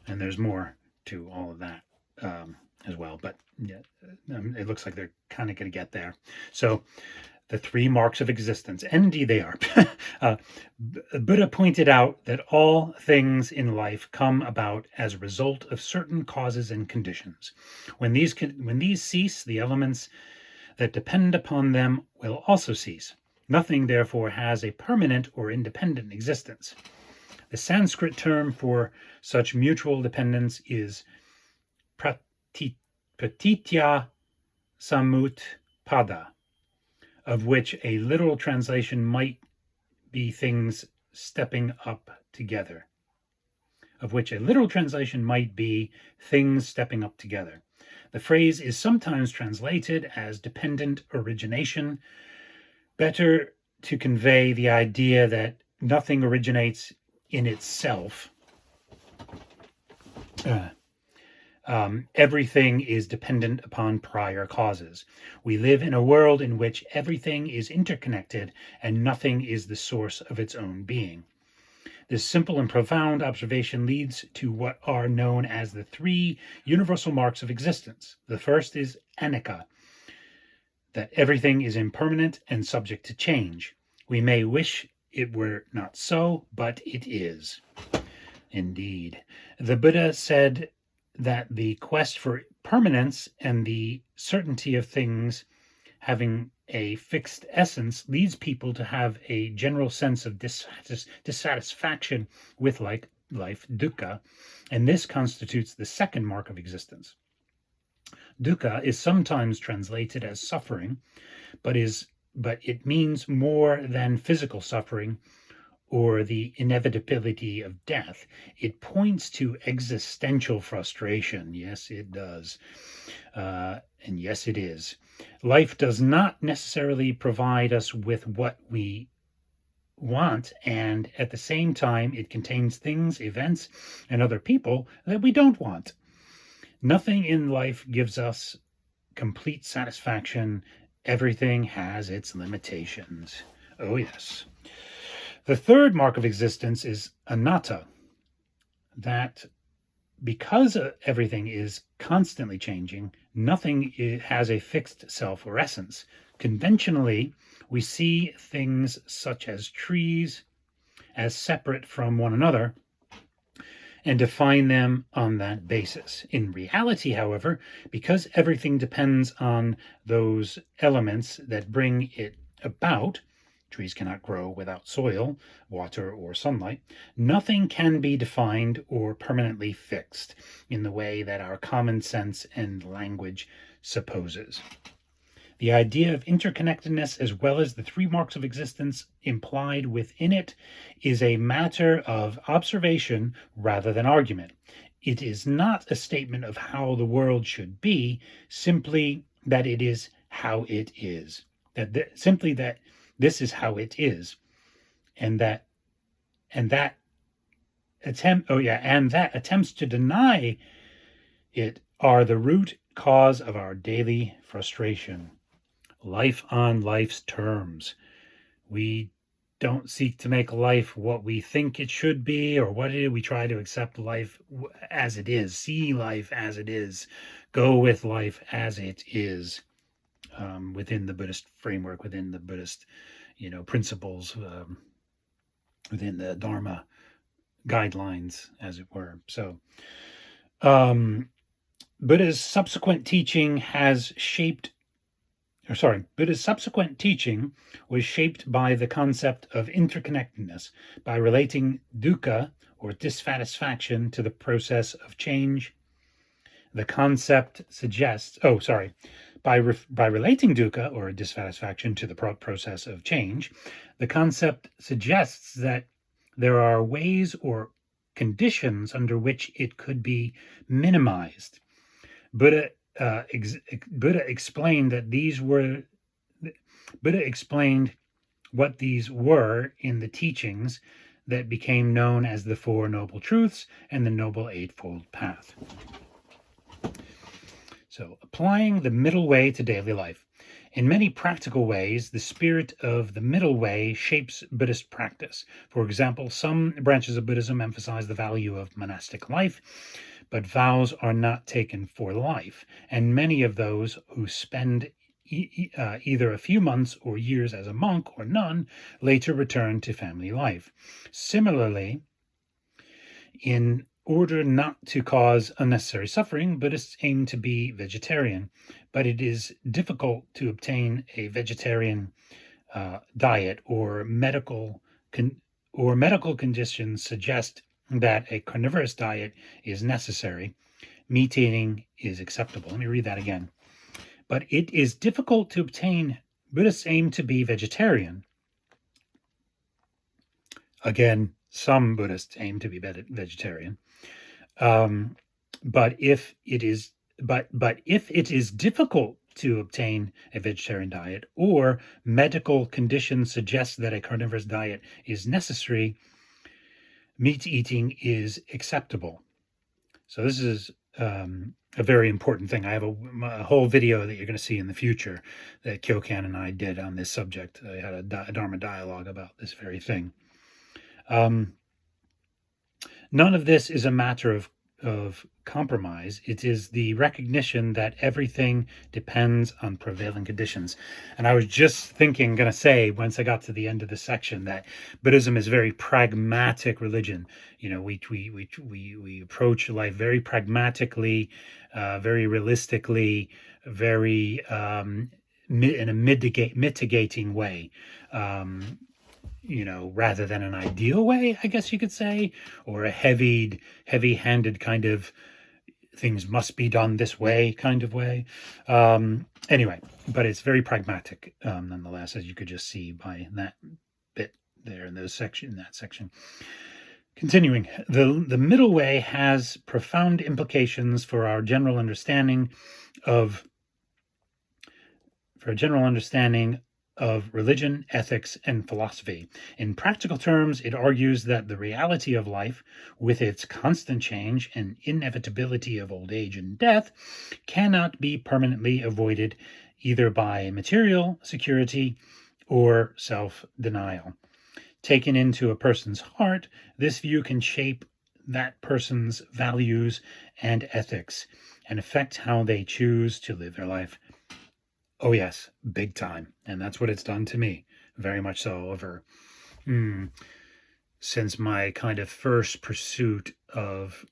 And there's more to all of that as well, but yeah, it looks like they're kind of going to get there. So the three marks of existence, and indeed they are. Buddha pointed out that all things in life come about as a result of certain causes and conditions. When these cease, the elements that depend upon them will also cease. Nothing, therefore, has a permanent or independent existence. The Sanskrit term for such mutual dependence is pratitya samutpada, of which a literal translation might be things stepping up together. The phrase is sometimes translated as dependent origination, better to convey the idea that nothing originates in itself. Everything is dependent upon prior causes. We live in a world in which everything is interconnected and nothing is the source of its own being. This simple and profound observation leads to what are known as the three universal marks of existence. The first is anicca, that everything is impermanent and subject to change. We may wish it were not so, but it is. Indeed. The Buddha said that the quest for permanence and the certainty of things having a fixed essence leads people to have a general sense of dissatisfaction with life, dukkha, and this constitutes the second mark of existence. Dukkha is sometimes translated as suffering, but it means more than physical suffering or the inevitability of death. It points to existential frustration. Yes, it does. And yes, it is. Life does not necessarily provide us with what we want, and at the same time, it contains things, events, and other people that we don't want. Nothing in life gives us complete satisfaction. Everything has its limitations. Oh, yes. The third mark of existence is anatta, that because everything is constantly changing, nothing has a fixed self or essence. Conventionally, we see things such as trees as separate from one another and define them on that basis. In reality, however, because everything depends on those elements that bring it about, trees cannot grow without soil, water, or sunlight, nothing can be defined or permanently fixed in the way that our common sense and language supposes. The idea of interconnectedness, as well as the three marks of existence implied within it, is a matter of observation rather than argument. It is not a statement of how the world should be, simply that it is how it is. Simply that this is how it is, and that attempts to deny it are the root cause of our daily frustration. Life on life's terms. We don't seek to make life what we think it should be or what it is. We try to accept life as it is, see life as it is, go with life as it is, within the Buddhist framework, within the Buddhist, principles, within the Dharma guidelines, as it were. So, Buddha's subsequent teaching was shaped by the concept of interconnectedness, by relating dukkha, or dissatisfaction, to the process of change. The concept suggests, by relating dukkha, or dissatisfaction, to the process of change, the concept suggests that there are ways or conditions under which it could be minimized. Buddha explained what these were in the teachings that became known as the Four Noble Truths and the Noble Eightfold Path. So, applying the middle way to daily life. In many practical ways, the spirit of the middle way shapes Buddhist practice. For example, some branches of Buddhism emphasize the value of monastic life, but vows are not taken for life, and many of those who spend either a few months or years as a monk or nun later return to family life. Similarly, in order not to cause unnecessary suffering, Buddhists aim to be vegetarian, but it is difficult to obtain a vegetarian diet, or medical conditions suggest that a carnivorous diet is necessary. Meat eating is acceptable. Let me read that again. But it is difficult to obtain. Buddhists aim to be vegetarian. Again, some Buddhists aim to be vegetarian. But if it is difficult to obtain a vegetarian diet, or medical conditions suggest that a carnivorous diet is necessary, meat eating is acceptable. So this is a very important thing. I have a whole video that you're going to see in the future that Kyokan and I did on this subject. I had a Dharma dialogue about this very thing. None of this is a matter of compromise. It is the recognition that everything depends on prevailing conditions. And I was just going to say, once I got to the end of the section, that Buddhism is a very pragmatic religion. We approach life very pragmatically, very realistically, very in a mitigating way. rather than an ideal way, I guess you could say, or a heavy-handed kind of things must be done this way kind of way. Anyway, but it's very pragmatic, nonetheless, as you could just see by that bit there in that section. Continuing, the middle way has profound implications for our general understanding of religion, ethics, and philosophy. In practical terms, it argues that the reality of life, with its constant change and inevitability of old age and death, cannot be permanently avoided either by material security or self-denial. Taken into a person's heart, this view can shape that person's values and ethics and affect how they choose to live their life. Oh yes, big time. And that's what it's done to me. Very much so over since my kind of first pursuit of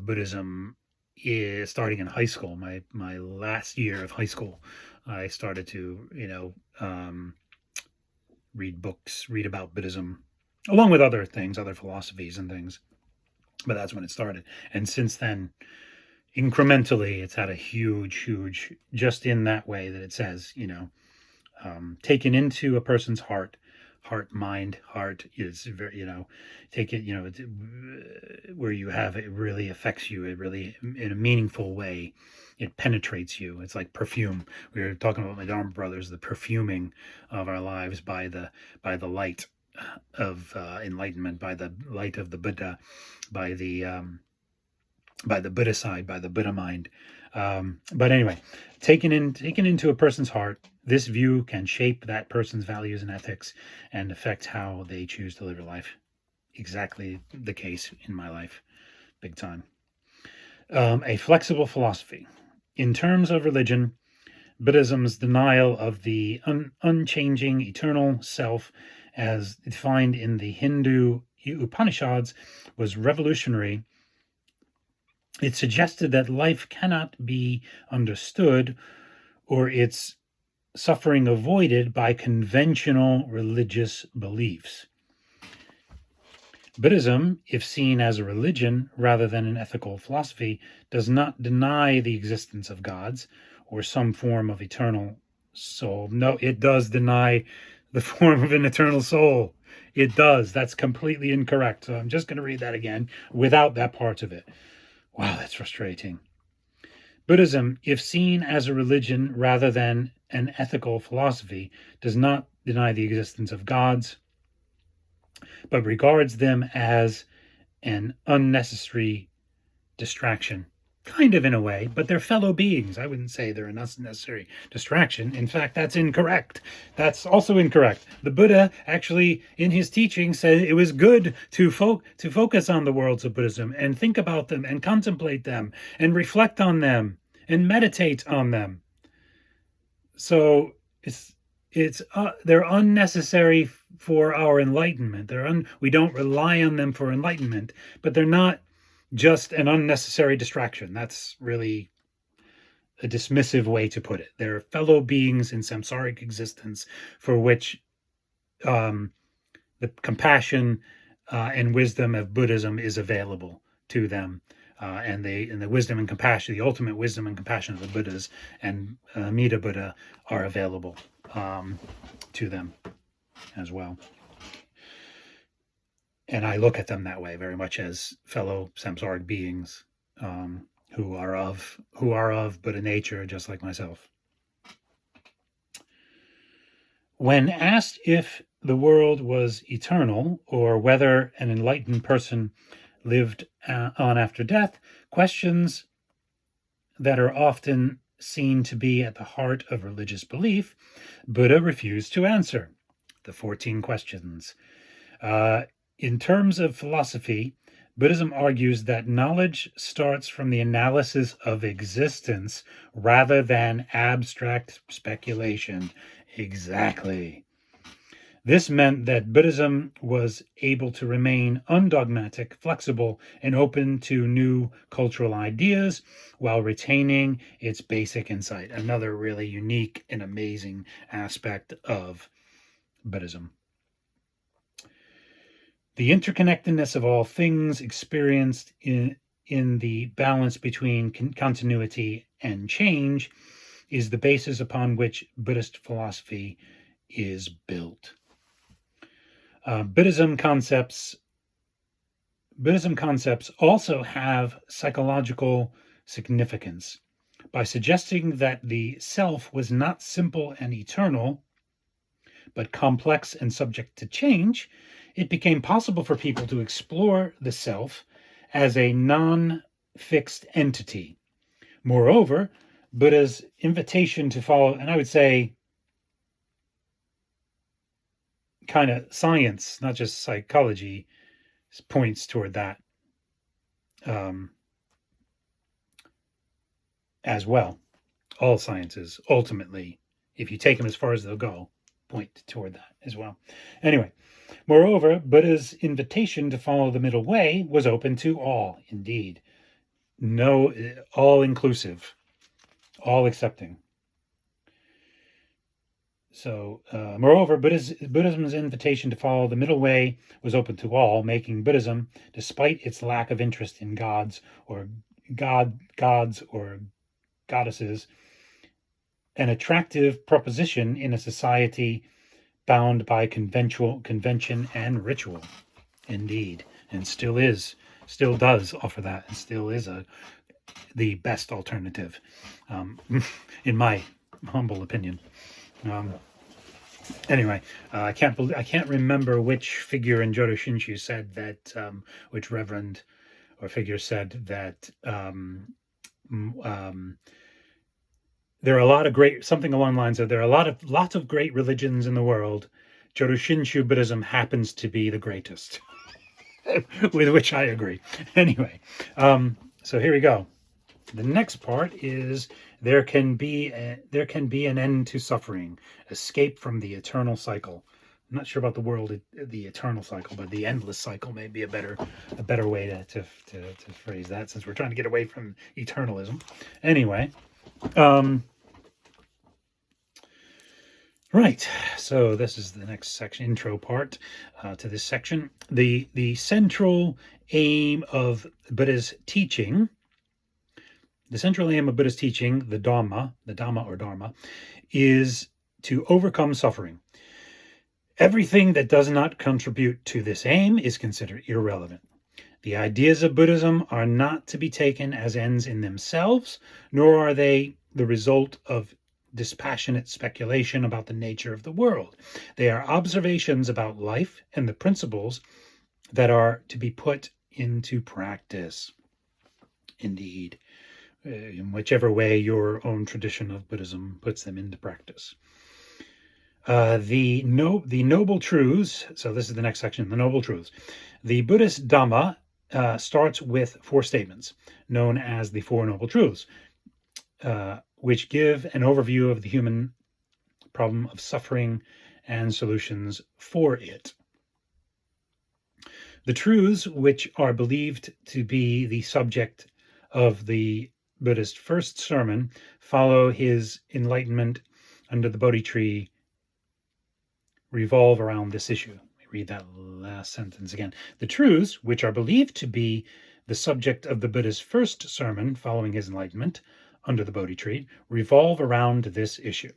Buddhism is starting in high school, my last year of high school. I started to, read books, read about Buddhism, along with other things, other philosophies and things. But that's when it started. And since then, incrementally, it's had a huge, just in that way that it says, taken into a person's heart, mind, heart is very, take it, where you have, it really affects you. It really, in a meaningful way, it penetrates you. It's like perfume. We were talking about my Dharma brothers, the perfuming of our lives by the light of enlightenment, by the light of the Buddha, by the Buddha side, by the Buddha mind. But anyway, taken into a person's heart, this view can shape that person's values and ethics and affect how they choose to live their life. Exactly the case in my life, big time. A flexible philosophy. In terms of religion, Buddhism's denial of the unchanging eternal self as defined in the Hindu Upanishads was revolutionary. It suggested that life cannot be understood or its suffering avoided by conventional religious beliefs. Buddhism, if seen as a religion rather than an ethical philosophy, does not deny the existence of gods or some form of eternal soul. No, it does deny the form of an eternal soul. It does. That's completely incorrect. So I'm just going to read that again without that part of it. Wow, that's frustrating. Buddhism, if seen as a religion rather than an ethical philosophy, does not deny the existence of gods, but regards them as an unnecessary distraction. Kind of in a way, but they're fellow beings. I wouldn't say they're an unnecessary distraction. In fact, that's incorrect. That's also incorrect. The Buddha actually, in his teaching, said it was good to focus on the worlds of Buddhism and think about them and contemplate them and reflect on them and meditate on them. So they're unnecessary for our enlightenment. We don't rely on them for enlightenment, but they're not just an unnecessary distraction. That's really a dismissive way to put it. They're fellow beings in samsaric existence for which the compassion and wisdom of Buddhism is available to them. And the wisdom and compassion, the ultimate wisdom and compassion of the Buddhas and Amida Buddha are available to them as well. And I look at them that way, very much as fellow samsaric beings who are of Buddha nature, just like myself. When asked if the world was eternal or whether an enlightened person lived on after death, questions that are often seen to be at the heart of religious belief, Buddha refused to answer. The 14 questions. In terms of philosophy, Buddhism argues that knowledge starts from the analysis of existence rather than abstract speculation. Exactly. This meant that Buddhism was able to remain undogmatic, flexible, and open to new cultural ideas while retaining its basic insight. Another really unique and amazing aspect of Buddhism. The interconnectedness of all things experienced in the balance between continuity and change is the basis upon which Buddhist philosophy is built. Buddhism concepts also have psychological significance by suggesting that the self was not simple and eternal, but complex and subject to change. It became possible for people to explore the self as a non-fixed entity. Moreover, Buddha's invitation to follow, and I would say kind of science, not just psychology, points toward that as well. All sciences, ultimately, if you take them as far as they'll go, point toward that as well. Anyway, moreover, Buddha's invitation to follow the middle way was open to all, indeed. No, all inclusive, all accepting. So, moreover, Buddhism's invitation to follow the middle way was open to all, making Buddhism, despite its lack of interest in gods or goddesses, an attractive proposition in a society bound by convention and ritual. Indeed, and still does offer that, and still is the best alternative, in my humble opinion. Anyway, I can't remember which figure in Jodo Shinshu said that, which reverend or figure said that there are a lot of great, something along the lines of, there are lots of great religions in the world. Jodo Shinshu Buddhism happens to be the greatest, with which I agree. Anyway, so here we go. The next part is there can be an end to suffering, escape from the eternal cycle. I'm not sure about the eternal cycle, but the endless cycle may be a better way to phrase that, since we're trying to get away from eternalism. Anyway, right. So this is the next section, intro part to this section. The central aim of Buddha's teaching. The central aim of Buddha's teaching, the Dhamma or Dharma, is to overcome suffering. Everything that does not contribute to this aim is considered irrelevant. The ideas of Buddhism are not to be taken as ends in themselves, nor are they the result of dispassionate speculation about the nature of the world. They are observations about life and the principles that are to be put into practice. Indeed. In whichever way your own tradition of Buddhism puts them into practice. The Noble Truths, so this is the next section, the Noble Truths. The Buddhist Dhamma starts with 4 statements, known as the Four Noble Truths, which give an overview of the human problem of suffering and solutions for it. The truths, which are believed to be the subject of the Buddhist first sermon, follow his enlightenment under the Bodhi tree, revolve around this issue. Let me read that last sentence again. The truths, which are believed to be the subject of the Buddha's first sermon following his enlightenment under the Bodhi tree, revolve around this issue.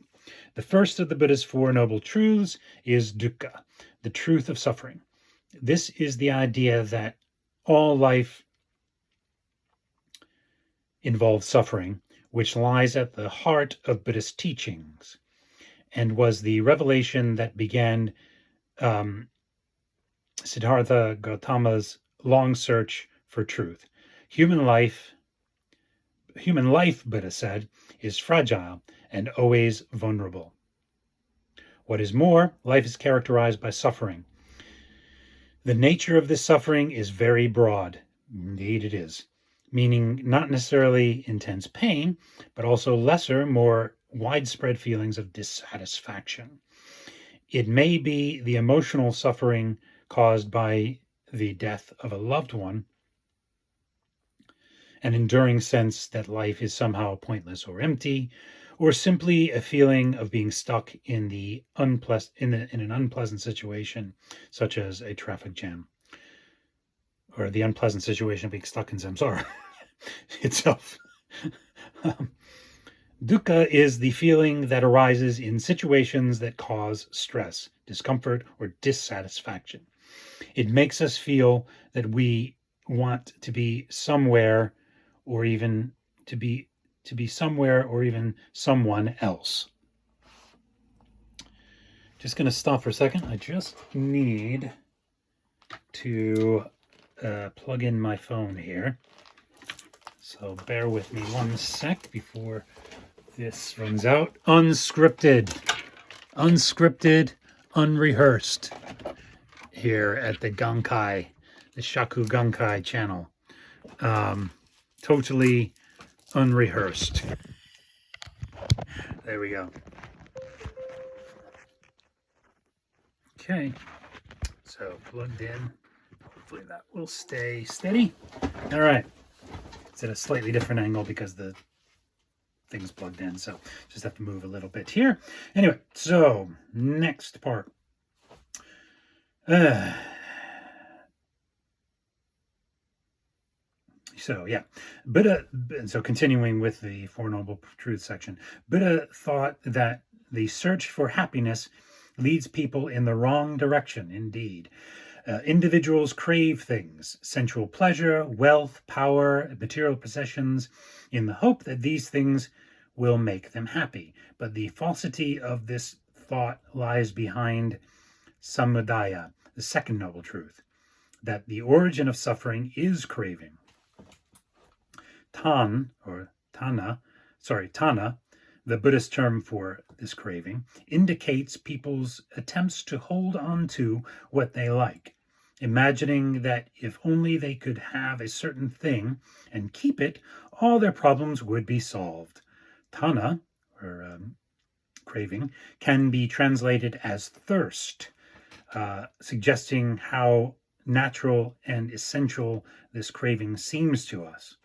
The first of the Buddha's Four Noble Truths is dukkha, the truth of suffering. This is the idea that all life involves suffering, which lies at the heart of Buddhist teachings, and was the revelation that began Siddhartha Gautama's long search for truth. Human life, Buddha said, is fragile and always vulnerable. What is more, life is characterized by suffering. The nature of this suffering is very broad. Indeed it is. Meaning not necessarily intense pain, but also lesser, more widespread feelings of dissatisfaction. It may be the emotional suffering caused by the death of a loved one, an enduring sense that life is somehow pointless or empty, or simply a feeling of being stuck in an unpleasant situation, such as a traffic jam. or the unpleasant situation of being stuck in samsara itself. Dukkha is the feeling that arises in situations that cause stress, discomfort, or dissatisfaction. It makes us feel that we want to be somewhere, or even to be somewhere, or even someone else. Just going to stop for a second. I just need to plug in my phone here. So bear with me one sec before this runs out. Unscripted, unrehearsed here at the Gankai, the Shaku Gankai channel. Totally unrehearsed. There we go. Okay, so plugged in. Hopefully that will stay steady. All right. It's at a slightly different angle because the thing's plugged in, so just have to move a little bit here. Anyway, so next part. So yeah, Buddha, so continuing with the Four Noble Truths section, Buddha thought that the search for happiness leads people in the wrong direction, indeed. Individuals crave things, sensual pleasure, wealth, power, material possessions, in the hope that these things will make them happy. But the falsity of this thought lies behind samudaya, the second noble truth, that the origin of suffering is craving. Tana, the Buddhist term for this craving, indicates people's attempts to hold on to what they like, imagining that if only they could have a certain thing and keep it, all their problems would be solved. Tana, or craving, can be translated as thirst, suggesting how natural and essential this craving seems to us.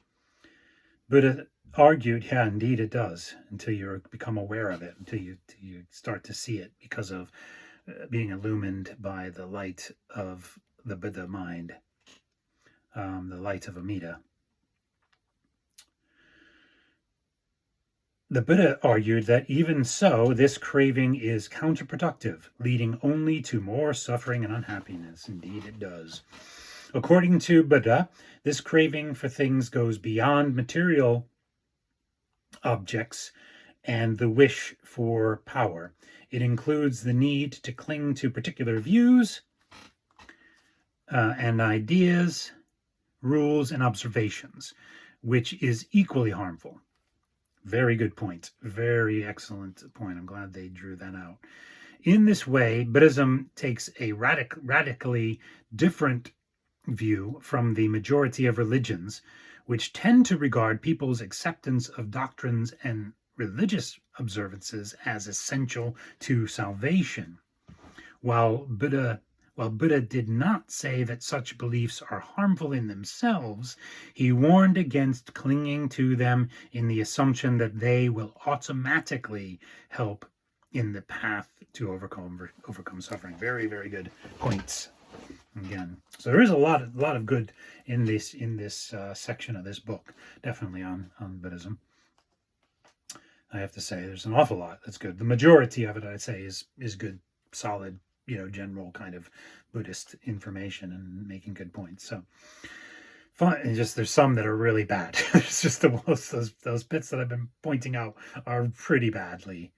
Buddha argued, yeah, indeed it does, until you become aware of it, until you start to see it because of being illumined by the light of the Buddha mind, the light of Amida. The Buddha argued that even so, this craving is counterproductive, leading only to more suffering and unhappiness. Indeed it does. According to Buddha, this craving for things goes beyond material objects and the wish for power. It includes the need to cling to particular views and ideas, rules, and observations, which is equally harmful. Very good point. Very excellent point. I'm glad they drew that out. In this way, Buddhism takes a radically different view from the majority of religions, which tend to regard people's acceptance of doctrines and religious observances as essential to salvation. While Buddha did not say that such beliefs are harmful in themselves, he warned against clinging to them in the assumption that they will automatically help in the path to overcome suffering. Very, very good points. Again, so there is a lot of good in this section of this book, definitely on Buddhism. I have to say, there's an awful lot that's good. The majority of it, I'd say, is good, solid, general kind of Buddhist information and making good points. So, fun. And just there's some that are really bad. It's just those bits that I've been pointing out are pretty badly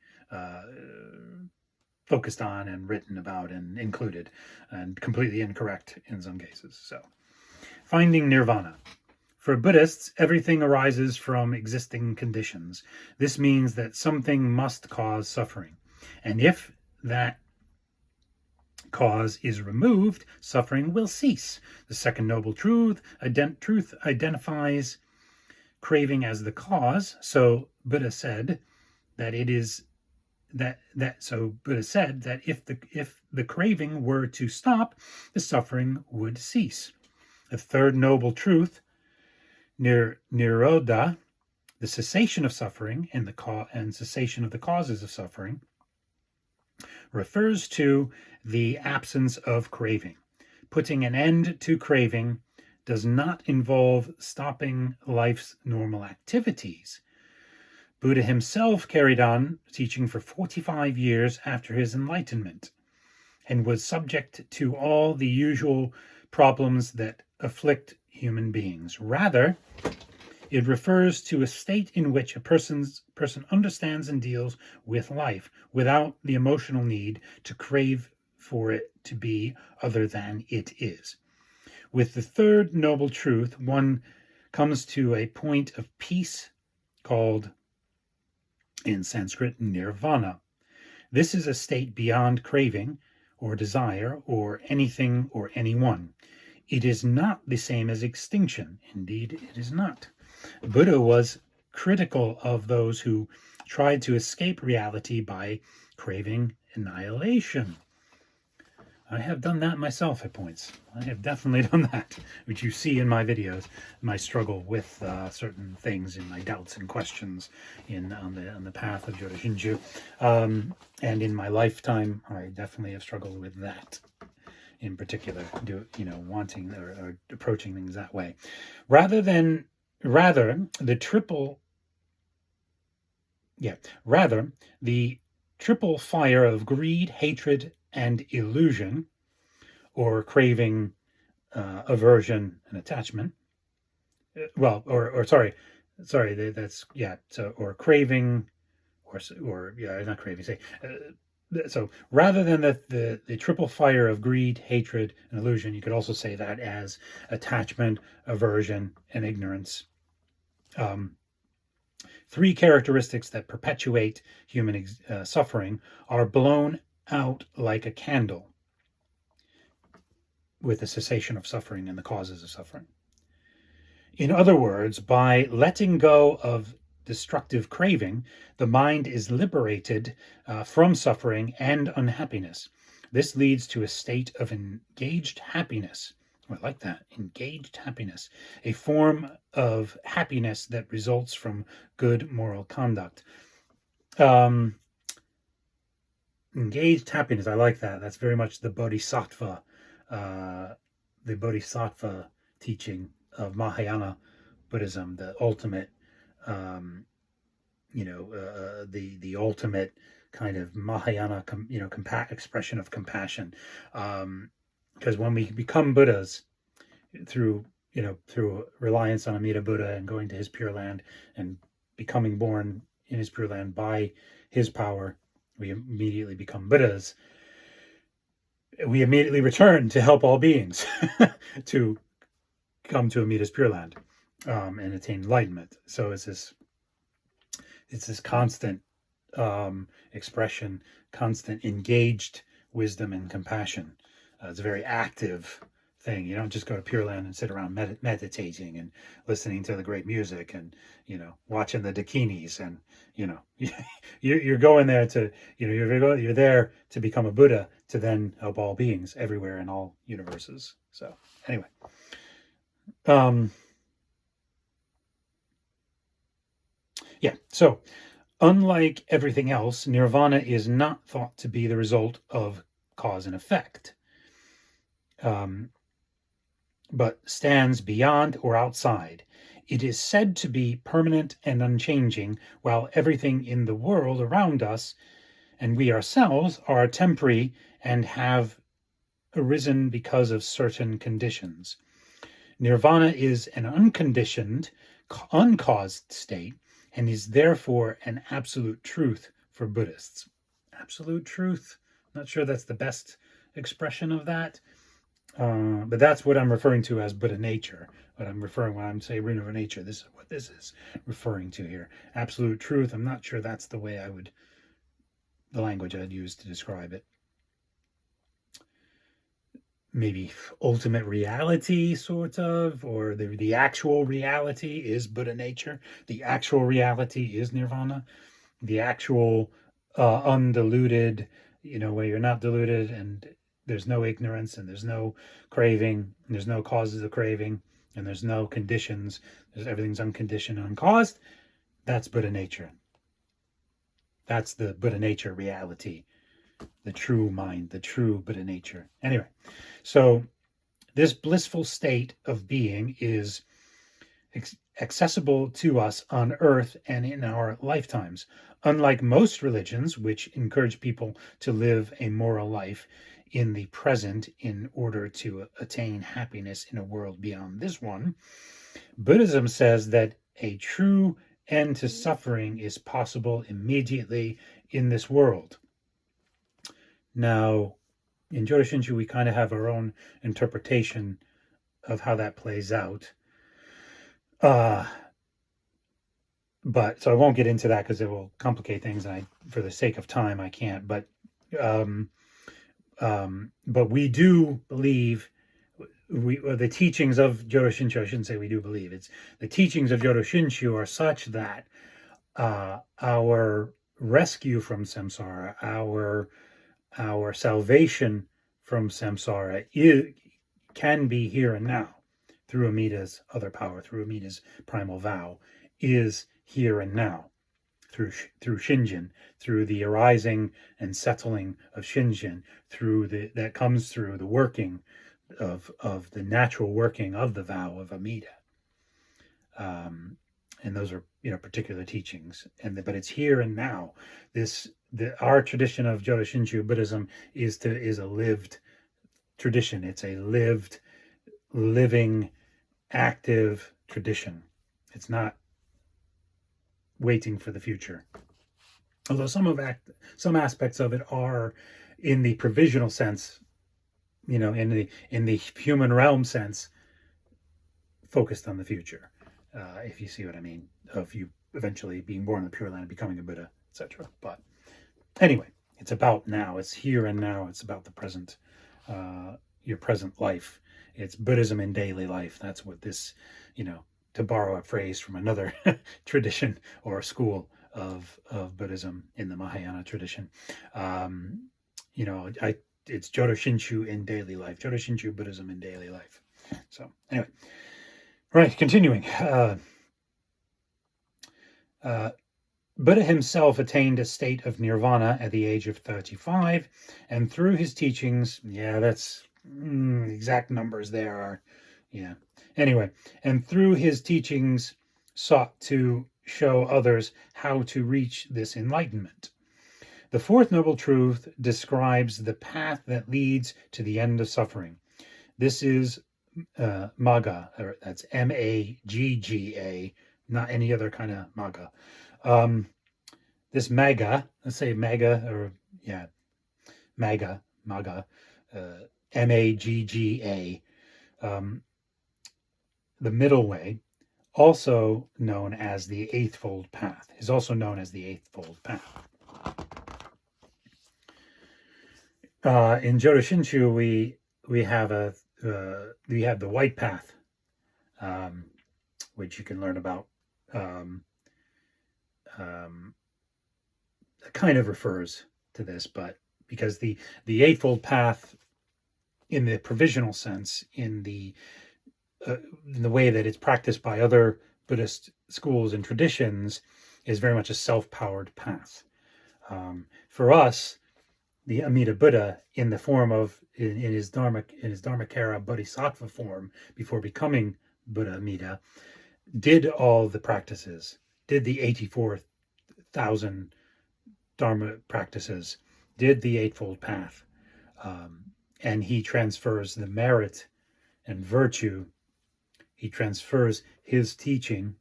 focused on and written about and included, and completely incorrect in some cases. So, finding nirvana. For Buddhists, everything arises from existing conditions. This means that something must cause suffering. And if that cause is removed, suffering will cease. The second noble truth identifies craving as the cause. So Buddha said that it is so Buddha said that if the craving were to stop, the suffering would cease. The third noble truth, nirodha, the cessation of suffering and cessation of the causes of suffering, refers to the absence of craving. Putting an end to craving does not involve stopping life's normal activities. Buddha himself carried on teaching for 45 years after his enlightenment and was subject to all the usual problems that afflict human beings. Rather, it refers to a state in which a person understands and deals with life without the emotional need to crave for it to be other than it is. With the third noble truth, one comes to a point of peace called, in Sanskrit, nirvana. This is a state beyond craving or desire or anything or anyone. It is not the same as extinction. Indeed, it is not. Buddha was critical of those who tried to escape reality by craving annihilation. I have done that myself at points. I have definitely done that, which you see in my videos, my struggle with certain things, in my doubts and questions on the path of Jodo Shinshu. And in my lifetime, I definitely have struggled with that in particular, wanting or approaching things that way. Rather, the triple fire of greed, hatred, and illusion, or craving, aversion, and attachment. Or craving, not craving. So rather than the triple fire of greed, hatred, and illusion, you could also say that as attachment, aversion, and ignorance. Three characteristics that perpetuate human suffering are blown out like a candle with the cessation of suffering and the causes of suffering. In other words, by letting go of destructive craving, the mind is liberated from suffering and unhappiness. This leads to a state of engaged happiness. I like that, engaged happiness, a form of happiness that results from good moral conduct. Engaged happiness, I like that. That's very much the bodhisattva teaching of Mahayana Buddhism, the ultimate, the ultimate kind of Mahayana, expression of compassion. Because when we become Buddhas through reliance on Amida Buddha and going to his Pure Land and becoming born in his Pure Land by his power, we immediately become Buddhas. We immediately return to help all beings to come to Amida's Pure Land and attain enlightenment. So it's this constant expression, constant engaged wisdom and compassion. It's a very active thing. You don't just go to Pure Land and sit around meditating and listening to the great music and watching the dakinis and you're going there to you're there to become a Buddha to then help all beings everywhere in all universes. So anyway, so unlike everything else, nirvana is not thought to be the result of cause and effect, but stands beyond or outside. It is said to be permanent and unchanging, while everything in the world around us and we ourselves are temporary and have arisen because of certain conditions. Nirvana is an unconditioned, uncaused state and is therefore an absolute truth for Buddhists. Absolute truth. Not sure that's the best expression of that. But that's what I'm referring to as Buddha nature. When I'm saying Rupa nature, this is what this is referring to here. Absolute truth. I'm not sure that's the way the language I'd use to describe it. Maybe ultimate reality, sort of, or the actual reality is Buddha nature. The actual reality is nirvana. The actual undiluted, where you're not diluted and there's no ignorance and there's no craving and there's no causes of craving and there's no conditions. Everything's unconditioned and uncaused. That's Buddha nature. That's the Buddha nature reality. The true mind, the true Buddha nature. Anyway, so This blissful state of being is accessible to us on earth and in our lifetimes. Unlike most religions, which encourage people to live a moral life in the present in order to attain happiness in a world beyond this one, Buddhism says that a true end to suffering is possible immediately in this world. Now, in Jodo Shinshu, we kind of have our own interpretation of how that plays out. But so I won't get into that because it will complicate things, and for the sake of time, I can't. But we do believe the teachings of Jodo Shinshu. I shouldn't say we do believe. It's the teachings of Jodo Shinshu are such that our rescue from samsara, our salvation from samsara, can be here and now through Amida's other power, through Amida's primal vow, is here and now through Shinjin, through the arising and settling of Shinjin, that comes through the working of the natural working of the vow of Amida. And those are particular teachings, but it's here and now. Our tradition of Jodo Shinshu Buddhism is a lived tradition. It's a living, active tradition. It's not waiting for the future. Although some aspects of it are, in the provisional sense, in the human realm sense, focused on the future. If you see what I mean, of you eventually being born in the Pure Land and becoming a Buddha, etc. But anyway, it's about now. It's here and now. It's about the present, your present life. It's Buddhism in daily life. That's what this, to borrow a phrase from another tradition or school of Buddhism in the Mahayana tradition. It's Jodo Shinshu in daily life. Jodo Shinshu Buddhism in daily life. So anyway, right, continuing. Buddha himself attained a state of nirvana at the age of 35, and through his teachings, that's exact numbers there are, Anyway, and through his teachings sought to show others how to reach this enlightenment. The fourth noble truth describes the path that leads to the end of suffering. This is Magga, or that's Magga, not any other kind of Magga. This Magga, let's say Magga, or Magga, Magga, Magga, the middle way, also known as the Eightfold Path, is also known as the Eightfold Path. In Jodo Shinshu, we have the White Path, which you can learn about. Kind of refers to this, but because the Eightfold Path, in the provisional sense, in the way that it's practiced by other Buddhist schools and traditions, is very much a self-powered path. For us, the Amida Buddha, in the form of in his Dharmakara Bodhisattva form, before becoming Buddha Amida, did all the practices, did the 84,000 Dharma practices, did the Eightfold Path, and he transfers the merit and virtue. He transfers his teaching,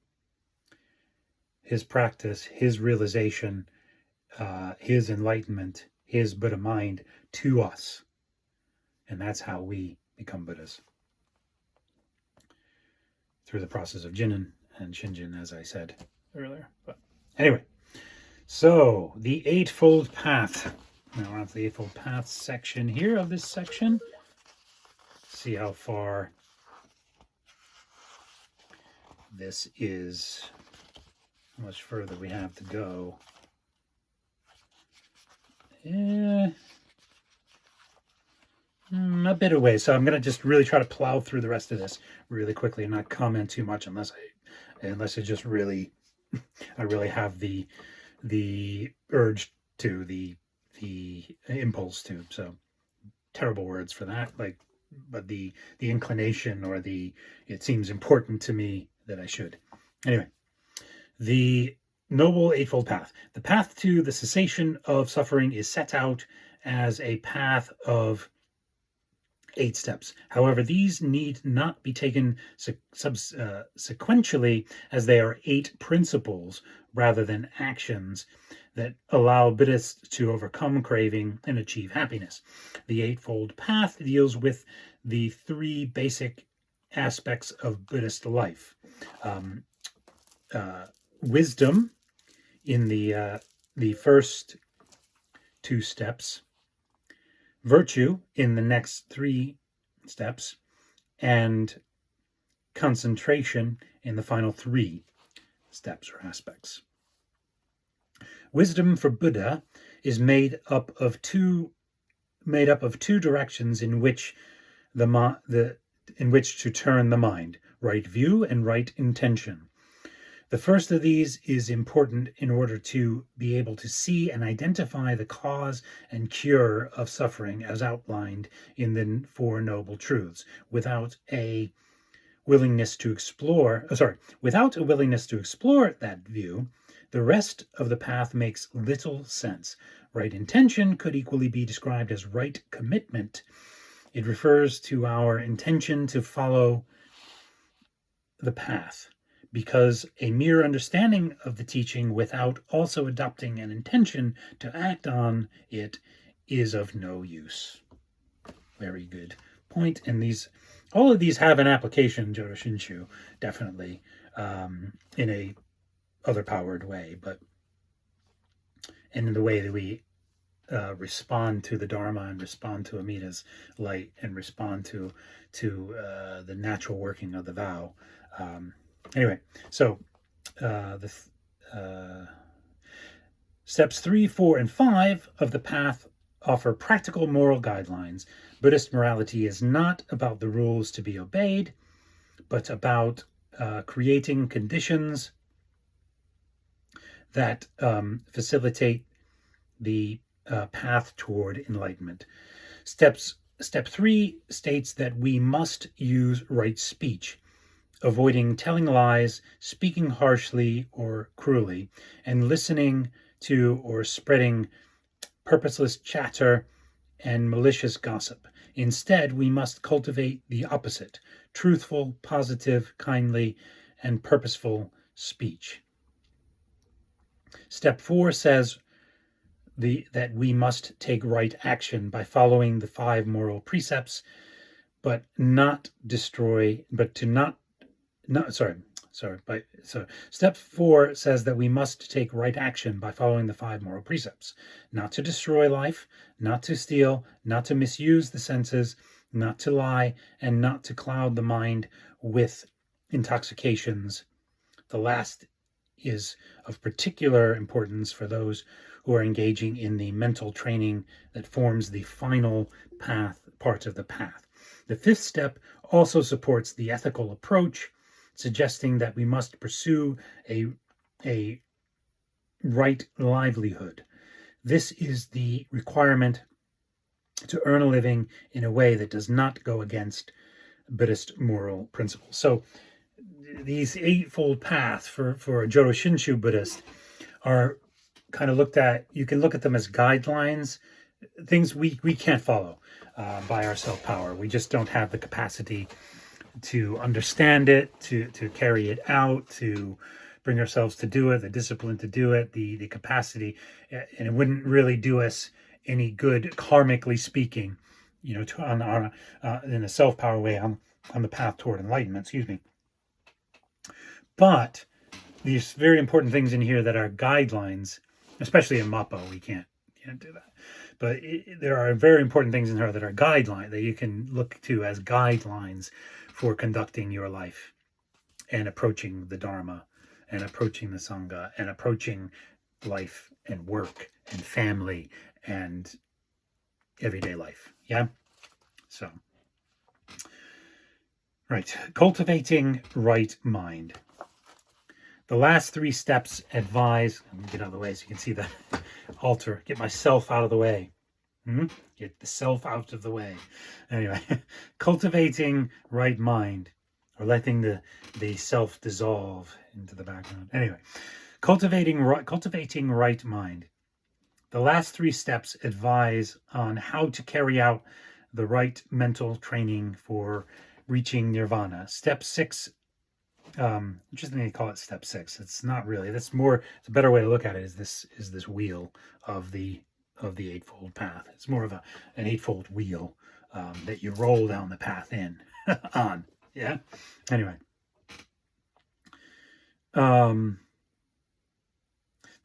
his practice, his realization, his enlightenment, his Buddha mind to us. And that's how we become Buddhas. Through the process of Jinin and Shinjin, as I said earlier. But anyway, so the Eightfold Path. Now we're on to the Eightfold Path section here of this section. See how far this is, how much further we have to go. A bit away, so I'm going to just really try to plow through the rest of this really quickly and not comment too much unless it just really, I really have the urge to, the impulse to. So terrible words for that, like the inclination or it seems important to me that I should. Anyway, the Noble Eightfold Path. The path to the cessation of suffering is set out as a path of 8 steps. However, these need not be taken sequentially, as they are 8 principles rather than actions that allow Buddhists to overcome craving and achieve happiness. The Eightfold Path deals with the 3 basic aspects of Buddhist life. Wisdom in the first 2 steps, virtue in the next 3 steps, and concentration in the final 3 steps or aspects. Wisdom for Buddha is made up of two directions in which to turn the mind: right view and right intention. The first of these is important in order to be able to see and identify the cause and cure of suffering as outlined in the 4 Noble Truths. Without a willingness to explore that view, the rest of the path makes little sense. Right intention could equally be described as right commitment. It refers to our intention to follow the path, because a mere understanding of the teaching without also adopting an intention to act on it is of no use. Very good point. And all of these have an application, Jodo Shinshu, definitely, in a other-powered way, and in the way that we respond to the Dharma and respond to Amita's light and respond to the natural working of the vow. Anyway, so the steps 3, 4, and 5 of the path offer practical moral guidelines. Buddhist morality is not about the rules to be obeyed, but about creating conditions that facilitate the path toward enlightenment. Step 3 states that we must use right speech, avoiding telling lies, speaking harshly or cruelly, and listening to or spreading purposeless chatter and malicious gossip. Instead, we must cultivate the opposite: truthful, positive, kindly, and purposeful speech. Step 4 says that we must take right action by following the 5 moral precepts, but step 4 says that we must take right action by following the 5 moral precepts: not to destroy life, not to steal, not to misuse the senses, not to lie, and not to cloud the mind with intoxications. The last is of particular importance for those who are engaging in the mental training that forms the final part of the path. The 5th step also supports the ethical approach, suggesting that we must pursue a right livelihood. This is the requirement to earn a living in a way that does not go against Buddhist moral principles. So these eightfold paths for a Jodo Shinshu Buddhist are kind of looked at. You can look at them as guidelines, things we can't follow by our self-power. We just don't have the capacity to understand it, to carry it out, to bring ourselves to do it, the discipline to do it, the capacity, and it wouldn't really do us any good, karmically speaking, in a self-power way on the path toward enlightenment. Excuse me. But these very important things in here that are guidelines, especially in Mappo, we can't do that. But there are very important things in here that are guidelines that you can look to as guidelines for conducting your life and approaching the Dharma and approaching the Sangha and approaching life and work and family and everyday life. Yeah? So, right. Cultivating right mind. The last 3 steps advise, let me get out of the way so you can see the altar, get myself out of the way. Get the self out of the way. Anyway, cultivating right mind, or letting the self dissolve into the background. Anyway, cultivating right mind. The last 3 steps advise on how to carry out the right mental training for reaching nirvana. Step 6, interesting they call it step 6. It's not really. That's more. It's a better way to look at it. Is this wheel of the Eightfold Path? It's more of an eightfold wheel that you roll down the path in on. Yeah. Anyway. The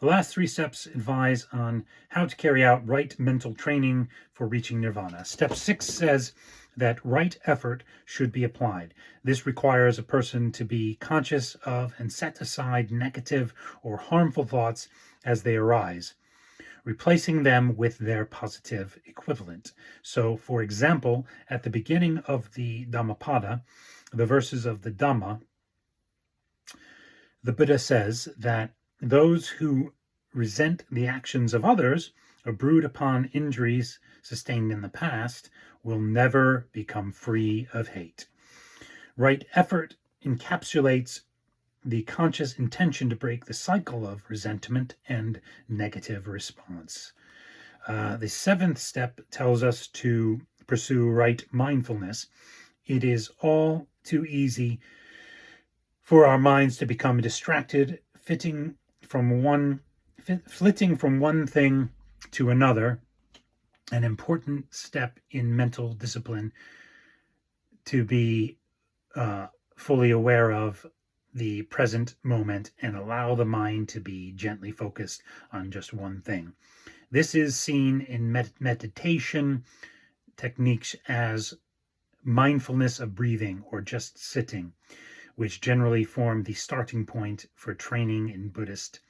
last 3 steps advise on how to carry out right mental training for reaching nirvana. Step 6 says that right effort should be applied. This requires a person to be conscious of and set aside negative or harmful thoughts as they arise, replacing them with their positive equivalent. So, for example, at the beginning of the Dhammapada, the verses of the Dhamma, the Buddha says that those who resent the actions of others or brood upon injuries sustained in the past will never become free of hate. Right effort encapsulates the conscious intention to break the cycle of resentment and negative response. The 7th step tells us to pursue right mindfulness. It is all too easy for our minds to become distracted, flitting from one thing to another. An important step in mental discipline to be fully aware of the present moment and allow the mind to be gently focused on just one thing. This is seen in meditation techniques as mindfulness of breathing or just sitting, which generally form the starting point for training in Buddhist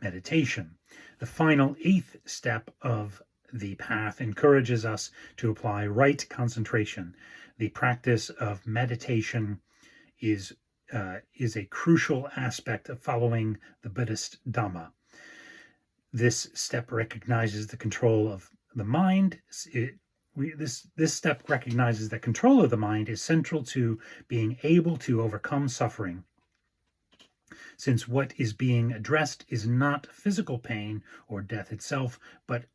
meditation. The final 8th step of the path encourages us to apply right concentration. The practice of meditation is a crucial aspect of following the Buddhist Dhamma. This step recognizes the control of the mind. This step recognizes that control of the mind is central to being able to overcome suffering, since what is being addressed is not physical pain or death itself, but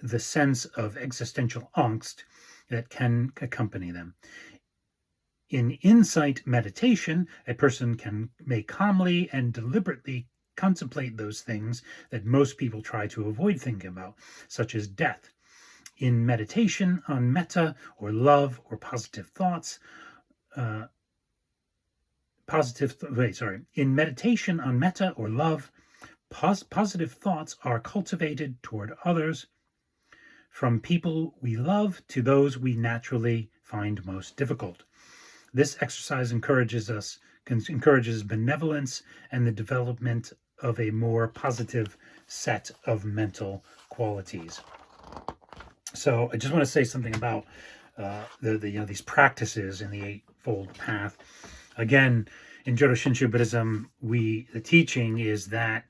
the sense of existential angst that can accompany them. In insight meditation, a person may calmly and deliberately contemplate those things that most people try to avoid thinking about, such as death. In meditation on metta or love or positive thoughts, in meditation on metta or love, positive thoughts are cultivated toward others, from people we love to those we naturally find most difficult. This exercise encourages benevolence and the development of a more positive set of mental qualities. So I just want to say something about these practices in the Eightfold Path. Again, in Jodo Shinshu Buddhism, the teaching is that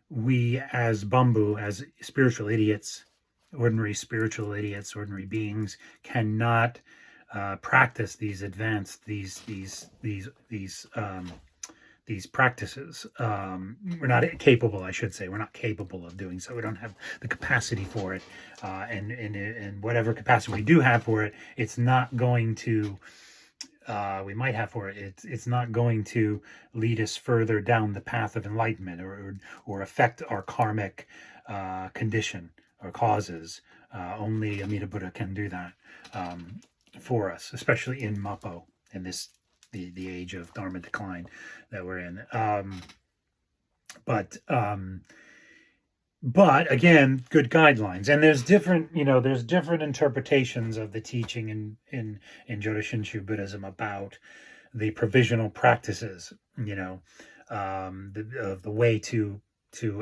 we as Bambu, as ordinary spiritual idiots, ordinary beings, cannot practice these practices. We're not capable, I should say. We're not capable of doing so. We don't have the capacity for it, and whatever capacity we do have for it, it's not going to. We might have for it. It's not going to lead us further down the path of enlightenment, or affect our karmic condition or causes. Only Amida Buddha can do that for us, especially in Mappo, in the age of Dharma decline that we're in. But again, good guidelines, and there's different interpretations of the teaching in Jodo Shinshu Buddhism about the provisional practices. The way to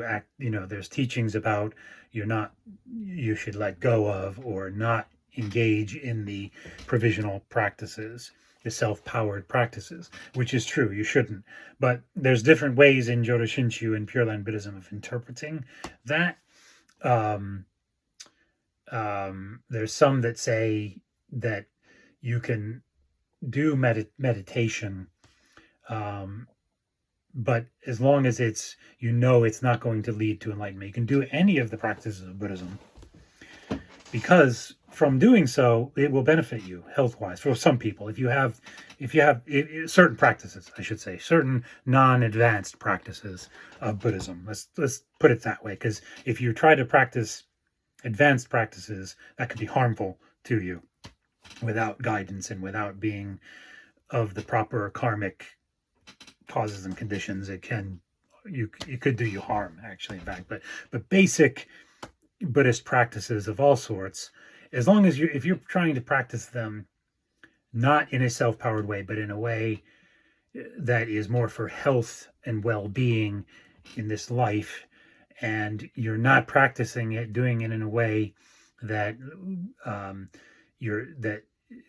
act. There's teachings about you should let go of or not engage in the provisional practices, the self-powered practices, which is true. You shouldn't. But there's different ways in Jodo Shinshu and Pure Land Buddhism of interpreting that. There's some that say that you can do meditation, but as long as it's it's not going to lead to enlightenment, you can do any of the practices of Buddhism, because from doing so it will benefit you health wise. For some people, if you have certain practices, I should say, certain non-advanced practices of Buddhism, let's put it that way, because if you try to practice advanced practices, that could be harmful to you without guidance and without being of the proper karmic causes and conditions. It could do you harm, actually, in fact. But basic Buddhist practices of all sorts, as long as if you're trying to practice them not in a self-powered way, but in a way that is more for health and well-being in this life, and you're not practicing it, doing it in a way that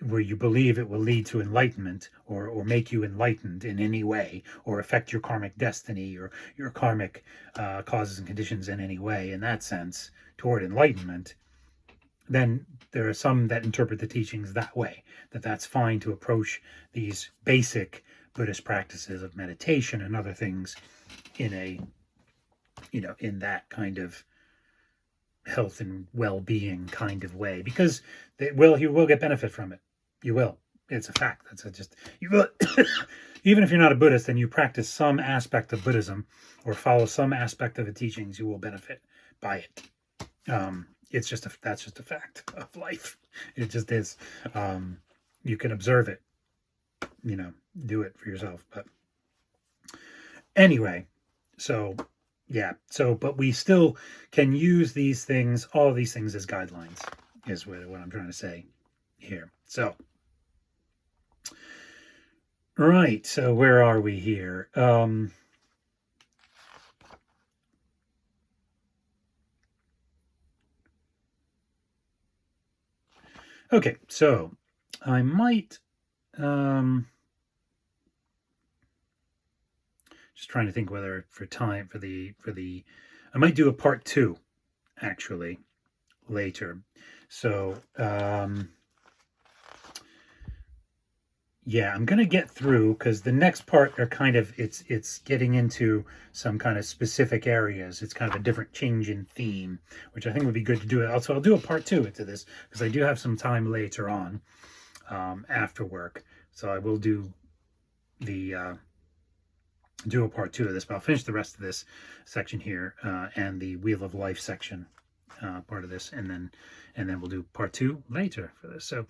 where you believe it will lead to enlightenment, or make you enlightened in any way, or affect your karmic destiny or your karmic causes and conditions in any way, in that sense, toward enlightenment, then there are some that interpret the teachings that way, that's fine to approach these basic Buddhist practices of meditation and other things in a, in that kind of health and well-being kind of way, because you will get benefit from it. You will. It's a fact. You will. Even if you're not a Buddhist and you practice some aspect of Buddhism or follow some aspect of the teachings, you will benefit by it. That's just a fact of life. It just is. You can observe it, do it for yourself. But anyway, so yeah. But we still can use all these things as guidelines, is what I'm trying to say here. So, right. So where are we here? Okay, so I might just trying to think whether for the I might do a part 2 actually later. So yeah, I'm gonna get through, because the next part are kind of it's getting into some kind of specific areas. It's kind of a different change in theme, which I think would be good to do. Also, I'll do a part 2 into this, because I do have some time later on after work, so I will do a part 2 of this. But I'll finish the rest of this section here and the Wheel of Life section part of this, and then we'll do part 2 later for this. So,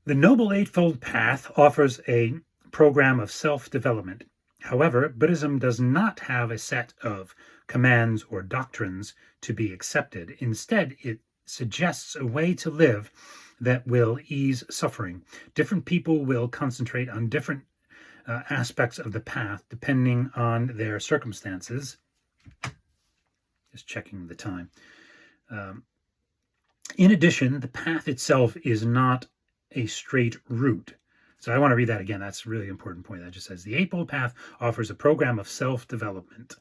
the Noble Eightfold Path offers a program of self-development. However, Buddhism does not have a set of commands or doctrines to be accepted. Instead, it suggests a way to live that will ease suffering. Different people will concentrate on different aspects of the path depending on their circumstances. Just checking the time. In addition, the path itself is not a straight route. So I want to read that again. That's a really important point. That just says the Eightfold Path offers a program of self-development.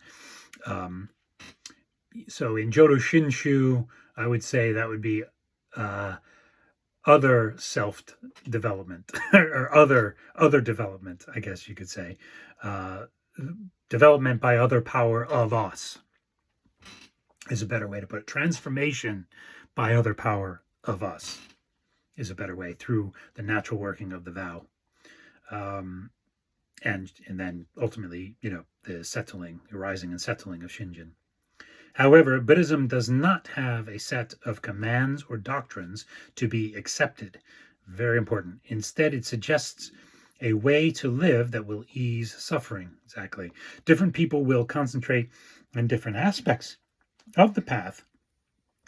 So in Jodo Shinshu, I would say that would be other self-development or other development, I guess you could say. Development by other power of us is a better way to put it. Transformation by other power of us is a better way, through the natural working of the vow, and then ultimately, the arising and settling of Shinjin. However, Buddhism does not have a set of commands or doctrines to be accepted. Very important. Instead, it suggests a way to live that will ease suffering. Exactly. Different people will concentrate on different aspects of the path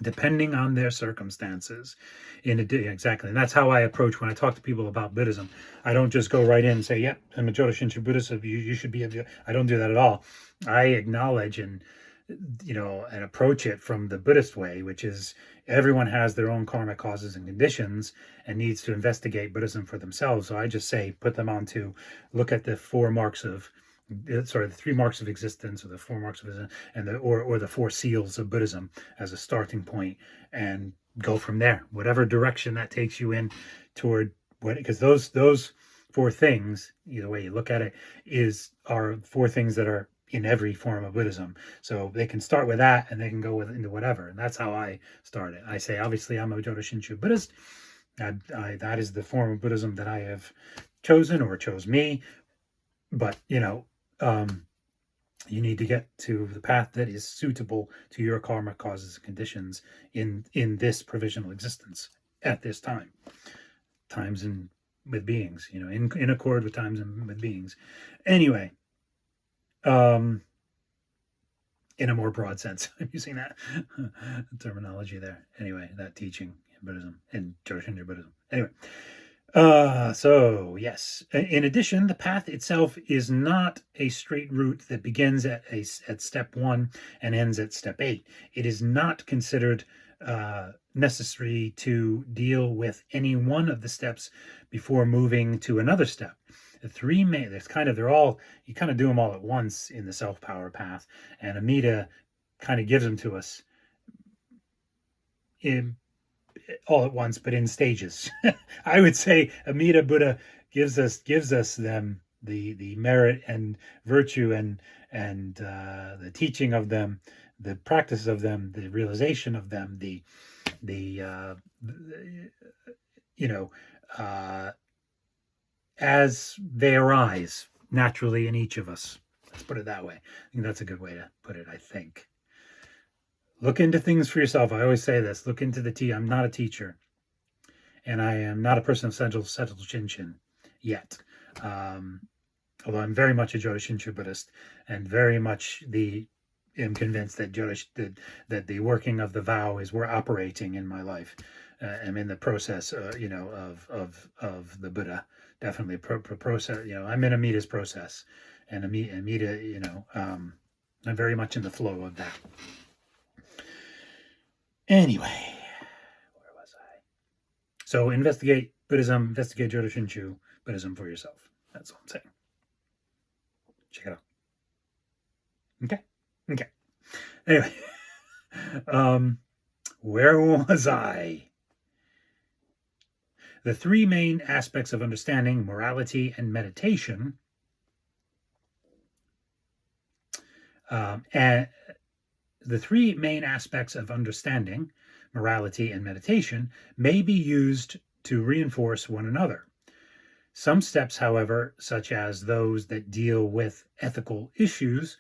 depending on their circumstances. Exactly. And that's how I approach when I talk to people about Buddhism. I don't just go right in and say, yep, I'm a Jodo Shinshu Buddhist, you should be I don't do that at all. I acknowledge and approach it from the Buddhist way, which is everyone has their own karmic causes and conditions and needs to investigate Buddhism for themselves. So I just say, put them on to look at the 3 marks of existence, or the 4 marks of existence, and the 4 seals of Buddhism as a starting point, and go from there, whatever direction that takes you in toward what, because those four things, either way you look at it, are four things that are in every form of Buddhism. So they can start with that and they can go into whatever. And that's how I start it. I say, obviously, I'm a Jodo Shinshu Buddhist. That is the form of Buddhism that I have chosen, or chose me. But, you need to get to the path that is suitable to your karma, causes, and conditions in this provisional existence at this times and with beings, in accord with times and with beings. Anyway, in a more broad sense, I'm using that terminology there. Anyway, that teaching in Buddhism, in Jodo Shinshu Buddhism. Anyway. So yes, in addition, the path itself is not a straight route that begins at step 1 and ends at step 8. It is not considered necessary to deal with any one of the steps before moving to another step. The three main, they're all, you kind of do them all at once in the self-power path, and Amida kind of gives them to us all at once, but in stages. I would say Amida Buddha gives us them, the merit and virtue and the teaching of them, the practice of them, the realization of them, as they arise naturally in each of us. Let's put it that way. I think that's a good way to put it, I think. Look into things for yourself. I always say this. Look into the tea. I'm not a teacher. And I am not a person of settled Shinshin yet. Although I'm very much a Jodo Shinshu Buddhist, and very much am convinced that that the working of the vow is we're operating in my life. I'm in the process, of the Buddha. Definitely process. I'm in Amida's process, and Amida, I'm very much in the flow of that. Anyway, where was I? So investigate Buddhism, investigate Jodo Shinshu Buddhism for yourself. That's all I'm saying. Check it out. Okay. Anyway, where was I? The three main aspects of understanding, morality and meditation, the three main aspects of understanding, morality, and meditation may be used to reinforce one another. Some steps, however, such as those that deal with ethical issues,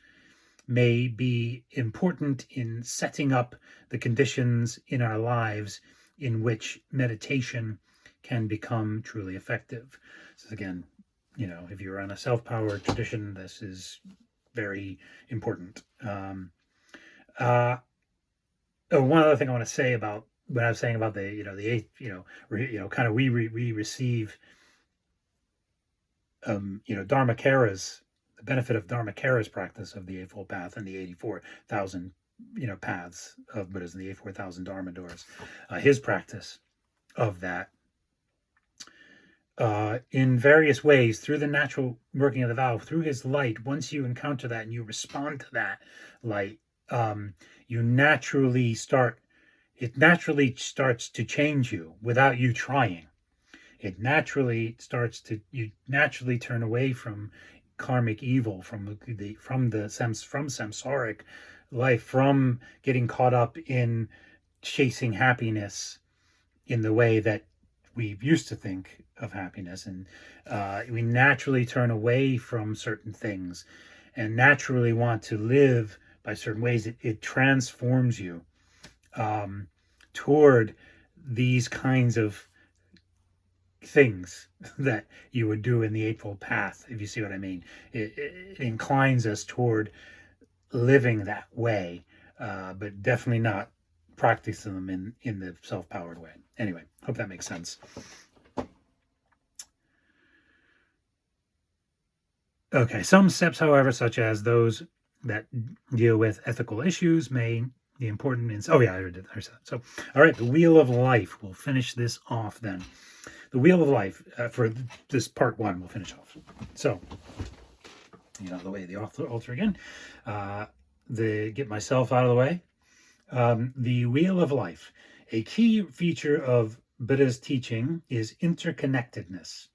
may be important in setting up the conditions in our lives in which meditation can become truly effective. So again, if you're on a self-power tradition, this is very important. One other thing I want to say about what I was saying about the eighth, kind of we receive, Dharmakara's, the benefit of Dharmakara's practice of the Eightfold Path and the 84,000, paths of Buddhism, the 84,000 Dharma doors, his practice of that, in various ways, through the natural working of the vow, through his light. Once you encounter that and you respond to that light, it naturally starts to change you without you trying. You naturally turn away from karmic evil, from samsaric life, from getting caught up in chasing happiness in the way that we used to think of happiness, and we naturally turn away from certain things and naturally want to live by certain ways. It transforms you toward these kinds of things that you would do in the Eightfold Path, if you see what I mean. It inclines us toward living that way, but definitely not practicing them in the self-powered way. Anyway, hope that makes sense. Okay, some steps, however, such as those that deal with ethical issues, may the important I already did that. So, all right, the Wheel of Life. We'll finish this off then. The Wheel of Life, for this part 1, we'll finish off. So, out of the way, the altar again. Get myself out of the way. The Wheel of Life. A key feature of Buddha's teaching is interconnectedness.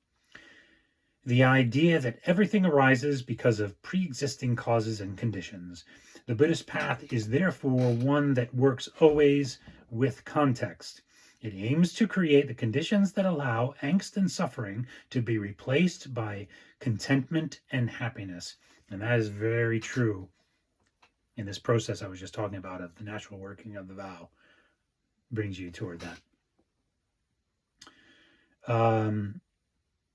The idea that everything arises because of pre-existing causes and conditions. The Buddhist path is therefore one that works always with context. It aims to create the conditions that allow angst and suffering to be replaced by contentment and happiness. And that is very true in this process I was just talking about of the natural working of the vow. Brings you toward that.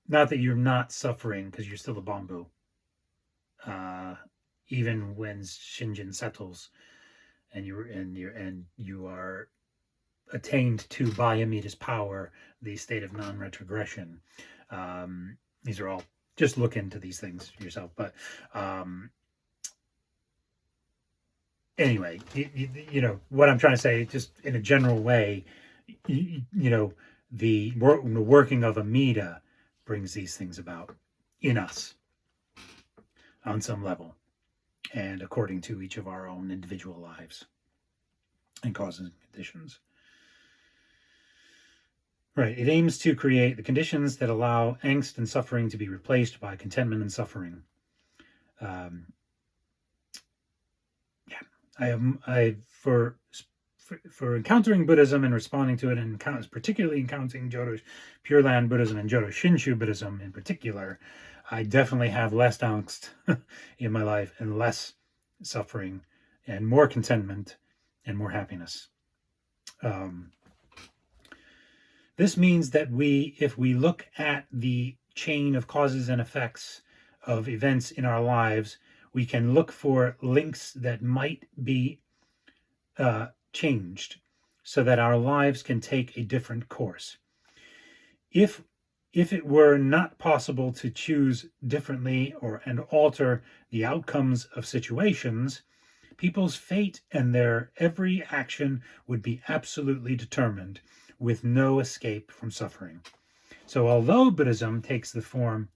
Not that you're not suffering, because you're still a bamboo. Even when Shinjin settles, and you are attained to Bayamita's power, the state of non-retrogression. These are all, just look into these things yourself. But anyway, you know what I'm trying to say, just in a general way. You know, the working of Amida brings these things about in us on some level, and according to each of our own individual lives and causes and conditions. Right. It aims to create the conditions that allow angst and suffering to be replaced by contentment and suffering. For encountering Buddhism and responding to it, and particularly encountering Pure Land Buddhism and Jodo Shinshu Buddhism in particular, I definitely have less angst in my life and less suffering and more contentment and more happiness. This means that if we look at the chain of causes and effects of events in our lives, we can look for links that might be changed so that our lives can take a different course. If it were not possible to choose differently and alter the outcomes of situations, people's fate and their every action would be absolutely determined, with no escape from suffering. So although Buddhism takes the form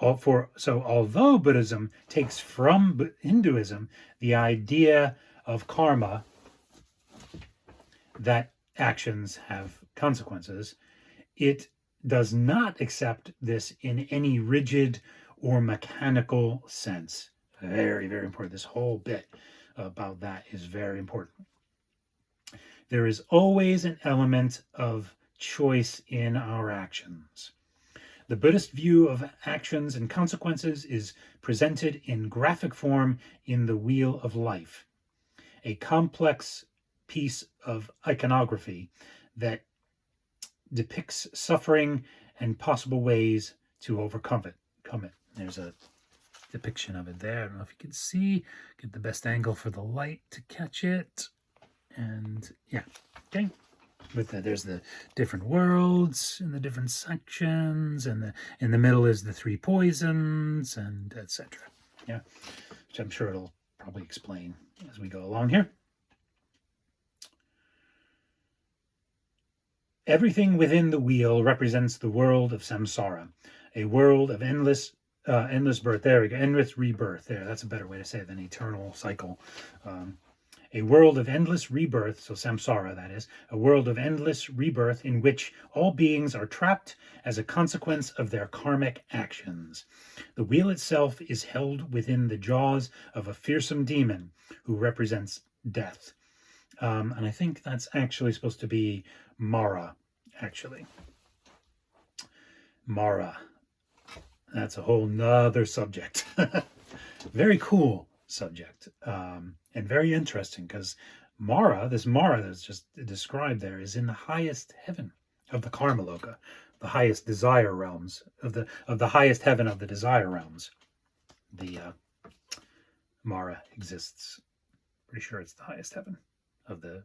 although Buddhism takes from Hinduism the idea of karma, that actions have consequences, it does not accept this in any rigid or mechanical sense. Very, very important. This whole bit about that is very important. There is always an element of choice in our actions. The Buddhist view of actions and consequences is presented in graphic form in the Wheel of Life, a complex piece of iconography that depicts suffering and possible ways to overcome it. There's a depiction of it there. I don't know if you can see. Get the best angle for the light to catch it. And yeah, okay. There's the different worlds and the different sections, and in the middle is the 3 poisons, and etc. Yeah, which I'm sure it'll probably explain as we go along here. Everything within the wheel represents the world of samsara, a world of endless birth. There we go. Endless rebirth. There, that's a better way to say it than eternal cycle. A world of endless rebirth, so samsara, that is, a world of endless rebirth in which all beings are trapped as a consequence of their karmic actions. The wheel itself is held within the jaws of a fearsome demon who represents death. And I think that's actually supposed to be Mara, actually. Mara. That's a whole nother subject. Very cool subject. And very interesting, because this Mara that's just described there is in the highest heaven of the Karma Loka, the highest desire realms, of the highest heaven of the desire realms. The Mara exists. Pretty sure it's the highest heaven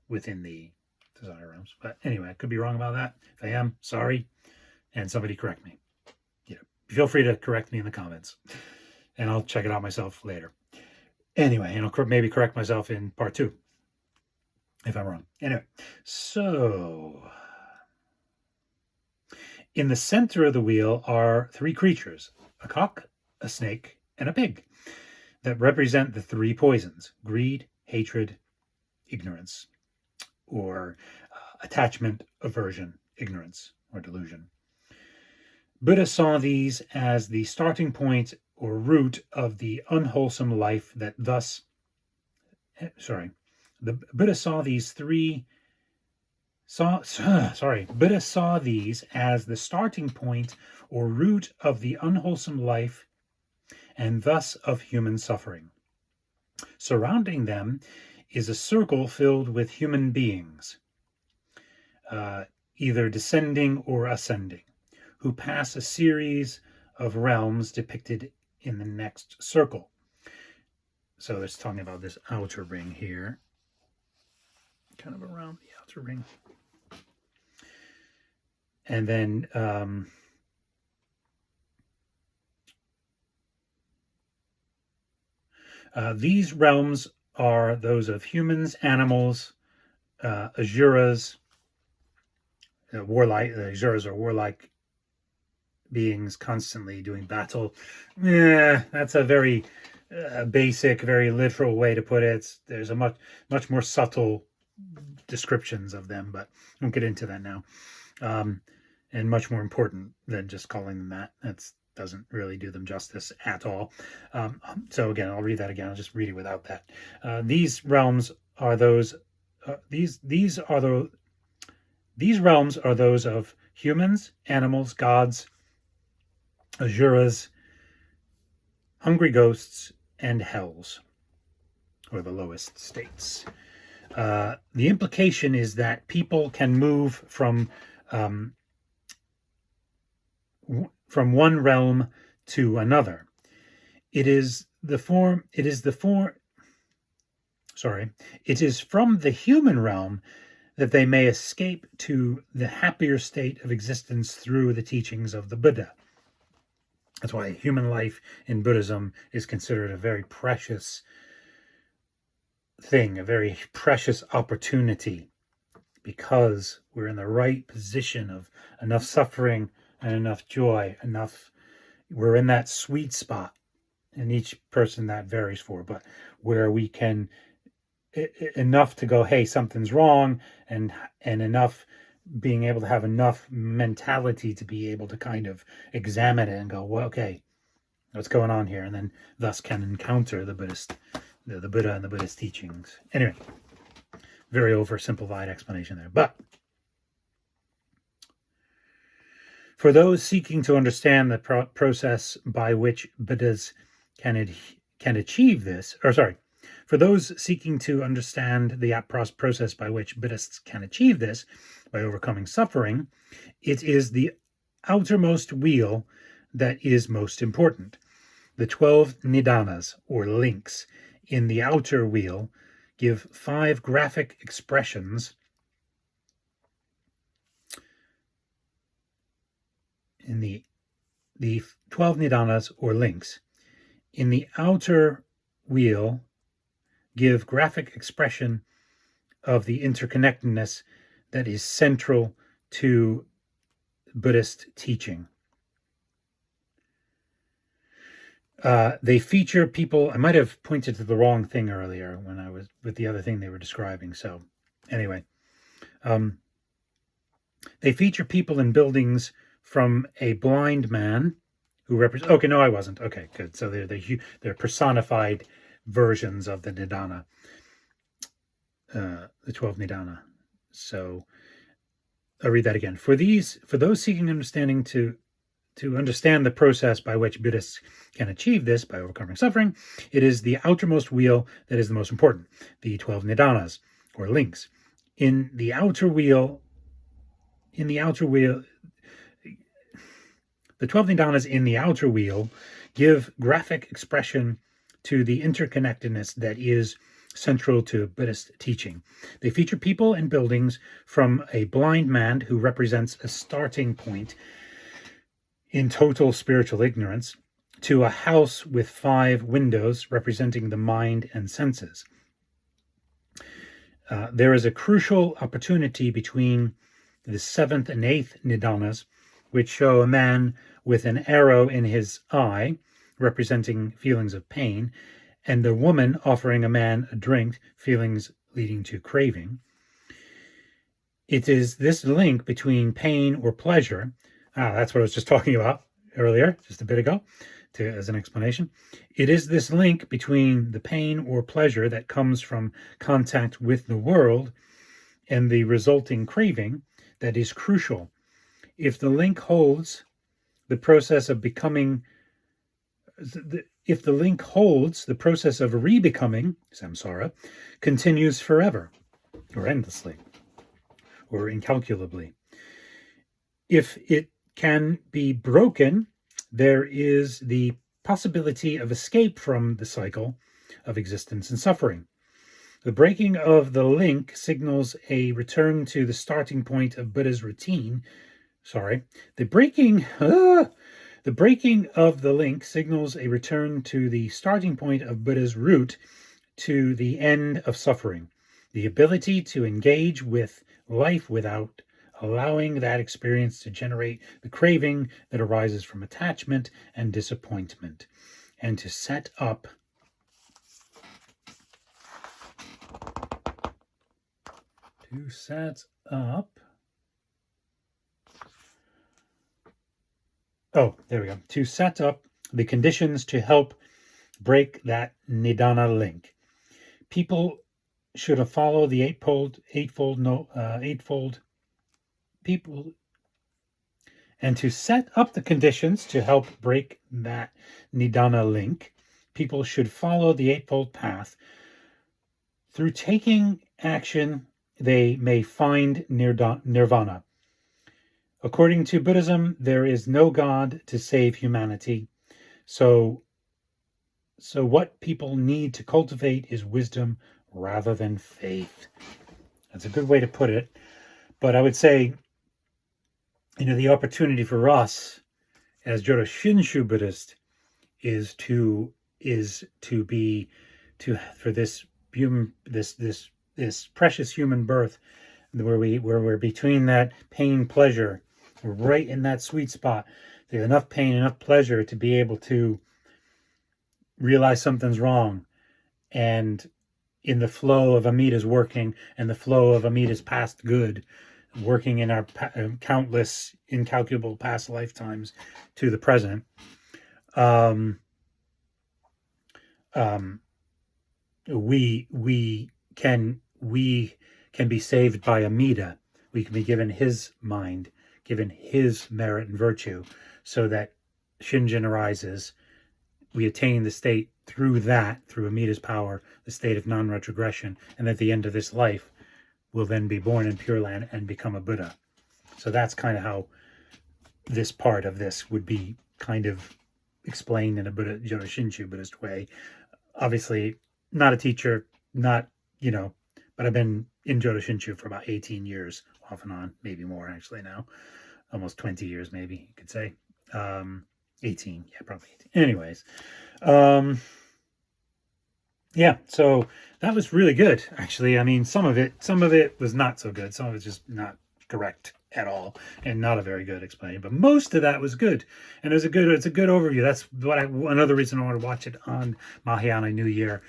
within the desire realms. But anyway, I could be wrong about that. If I am, sorry. And somebody correct me. Feel free to correct me in the comments, and I'll check it out myself later. Anyway, and I'll maybe correct myself in part 2 if I'm wrong. Anyway, so in the center of the wheel are 3 creatures, a cock, a snake, and a pig, that represent the 3 poisons: greed, hatred, ignorance. or attachment, aversion, ignorance, or delusion. Buddha saw these as the starting point or root of the unwholesome life that thus, the Buddha saw these Buddha saw these as the starting point or root of the unwholesome life and thus of human suffering. Surrounding them is a circle filled with human beings, either descending or ascending, who pass a series of realms depicted in the next circle. So it's talking about this outer ring here, kind of around the outer ring. And then these realms are those of humans, animals, asuras. The asuras are warlike beings constantly doing battle. That's a very basic, very literal way to put it. There's a much more subtle descriptions of them, but I won't get into that now. And much more important than just calling them that. That doesn't really do them justice at all. So again, I'll read that again. I'll just read it without that. These realms are those. These realms are those of humans, animals, gods, asuras, hungry ghosts, and hells, or the lowest states. The implication is that people can move from one realm to another. It is from the human realm that they may escape to the happier state of existence through the teachings of the Buddha. That's why human life in Buddhism is considered a very precious thing, a very precious opportunity, because we're in the right position of enough suffering and enough joy, we're in that sweet spot, and each person that varies for, but where we can enough to go, hey, something's wrong, and enough being able to have enough mentality to be able to kind of examine it and go, well, okay, what's going on here, and then thus can encounter the Buddha and the Buddhist teachings. Anyway, very oversimplified explanation there, but for those seeking to understand the process by which Buddhas can achieve this, for those seeking to understand the process by which Buddhists can achieve this, by overcoming suffering, it is the outermost wheel that is most important. The 12 nidanas, or links, in the outer wheel give 5 graphic expressions in the 12 nidanas, or links, in the outer wheel give graphic expression of the interconnectedness that is central to Buddhist teaching. They feature people. I might have pointed to the wrong thing earlier when I was with the other thing they were describing. So anyway, they feature people in buildings from a blind man who represents. Okay, no, I wasn't. Okay, good. So they're personified versions of the nidana, the 12 nidana. So I'll read that again. For those seeking understanding to understand the process by which Buddhists can achieve this by overcoming suffering, it is the outermost wheel that is the most important, the 12 nidanas, or links. In the outer wheel, the 12 nidanas in the outer wheel give graphic expression to the interconnectedness that is central to Buddhist teaching. They feature people and buildings from a blind man who represents a starting point in total spiritual ignorance to a house with 5 windows representing the mind and senses. There is a crucial opportunity between the 7th and 8th nidanas, which show a man with an arrow in his eye, representing feelings of pain, and a woman offering a man a drink, feelings leading to craving. It is this link between pain or pleasure. That's what I was just talking about earlier, just a bit ago, as an explanation. It is this link between the pain or pleasure that comes from contact with the world and the resulting craving that is crucial. If the link holds, the process of becoming, if the link holds, the process of rebecoming, samsara, continues forever or endlessly or incalculably. If it can be broken, there is the possibility of escape from the cycle of existence and suffering. The breaking of the link signals a return to the starting point of Buddha's routine. The breaking of the link signals a return to the starting point of Buddha's route to the end of suffering, the ability to engage with life without allowing that experience to generate the craving that arises from attachment and disappointment, and to set up to set up the conditions to help break that nidana link. People should follow the eightfold people, and to set up the conditions to help break that nidana link. People should follow the Eightfold Path. Through taking action, they may find nirvana. According to Buddhism, there is no God to save humanity. So what people need to cultivate is wisdom rather than faith. That's a good way to put it. But I would say, the opportunity for us as Jodo Shinshu Buddhist is for this precious human birth, where we're between that pain pleasure. We're right in that sweet spot. There's enough pain, enough pleasure to be able to realize something's wrong, and in the flow of Amita's working, and the flow of Amita's past good, working in our countless, incalculable past lifetimes to the present, we can be saved by Amita. We can be given his mind, given his merit and virtue, so that Shinjin arises. We attain the state through Amita's power, the state of non-retrogression, and at the end of this life, will then be born in Pure Land and become a Buddha. So that's kind of how this part of this would be kind of explained in a Jodo Shinshu Buddhist way. Obviously, not a teacher, but I've been in Jodo Shinshu for about 18 years, off and on, maybe more actually now. Almost 20 years, maybe you could say. 18, yeah, probably 18. Anyways, so that was really good, actually. I mean, some of it was not so good. Some of it's just not correct at all, and not a very good explanation. But most of that was good, and it's a good overview. That's another reason I want to watch it on Mahayana New Year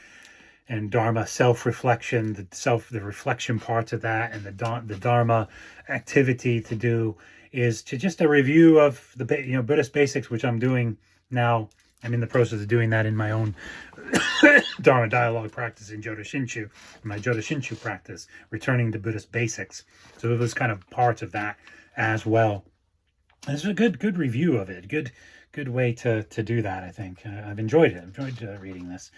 and Dharma self-reflection, the reflection parts of that, and the Dharma activity to do is to just a review of the Buddhist basics, which I'm doing now. I'm in the process of doing that in my own Dharma dialogue practice in Jodo Shinshu, my Jodo Shinshu practice, returning to Buddhist basics. So it was kind of part of that as well. And it's a good review of it. Good way to do that, I think. I've enjoyed it. I've enjoyed reading this.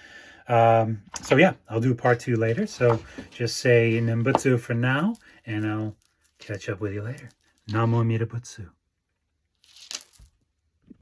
So yeah, I'll do part 2 later. So just say Nimbutsu for now, and I'll catch up with you later. Namo Amida Butsu.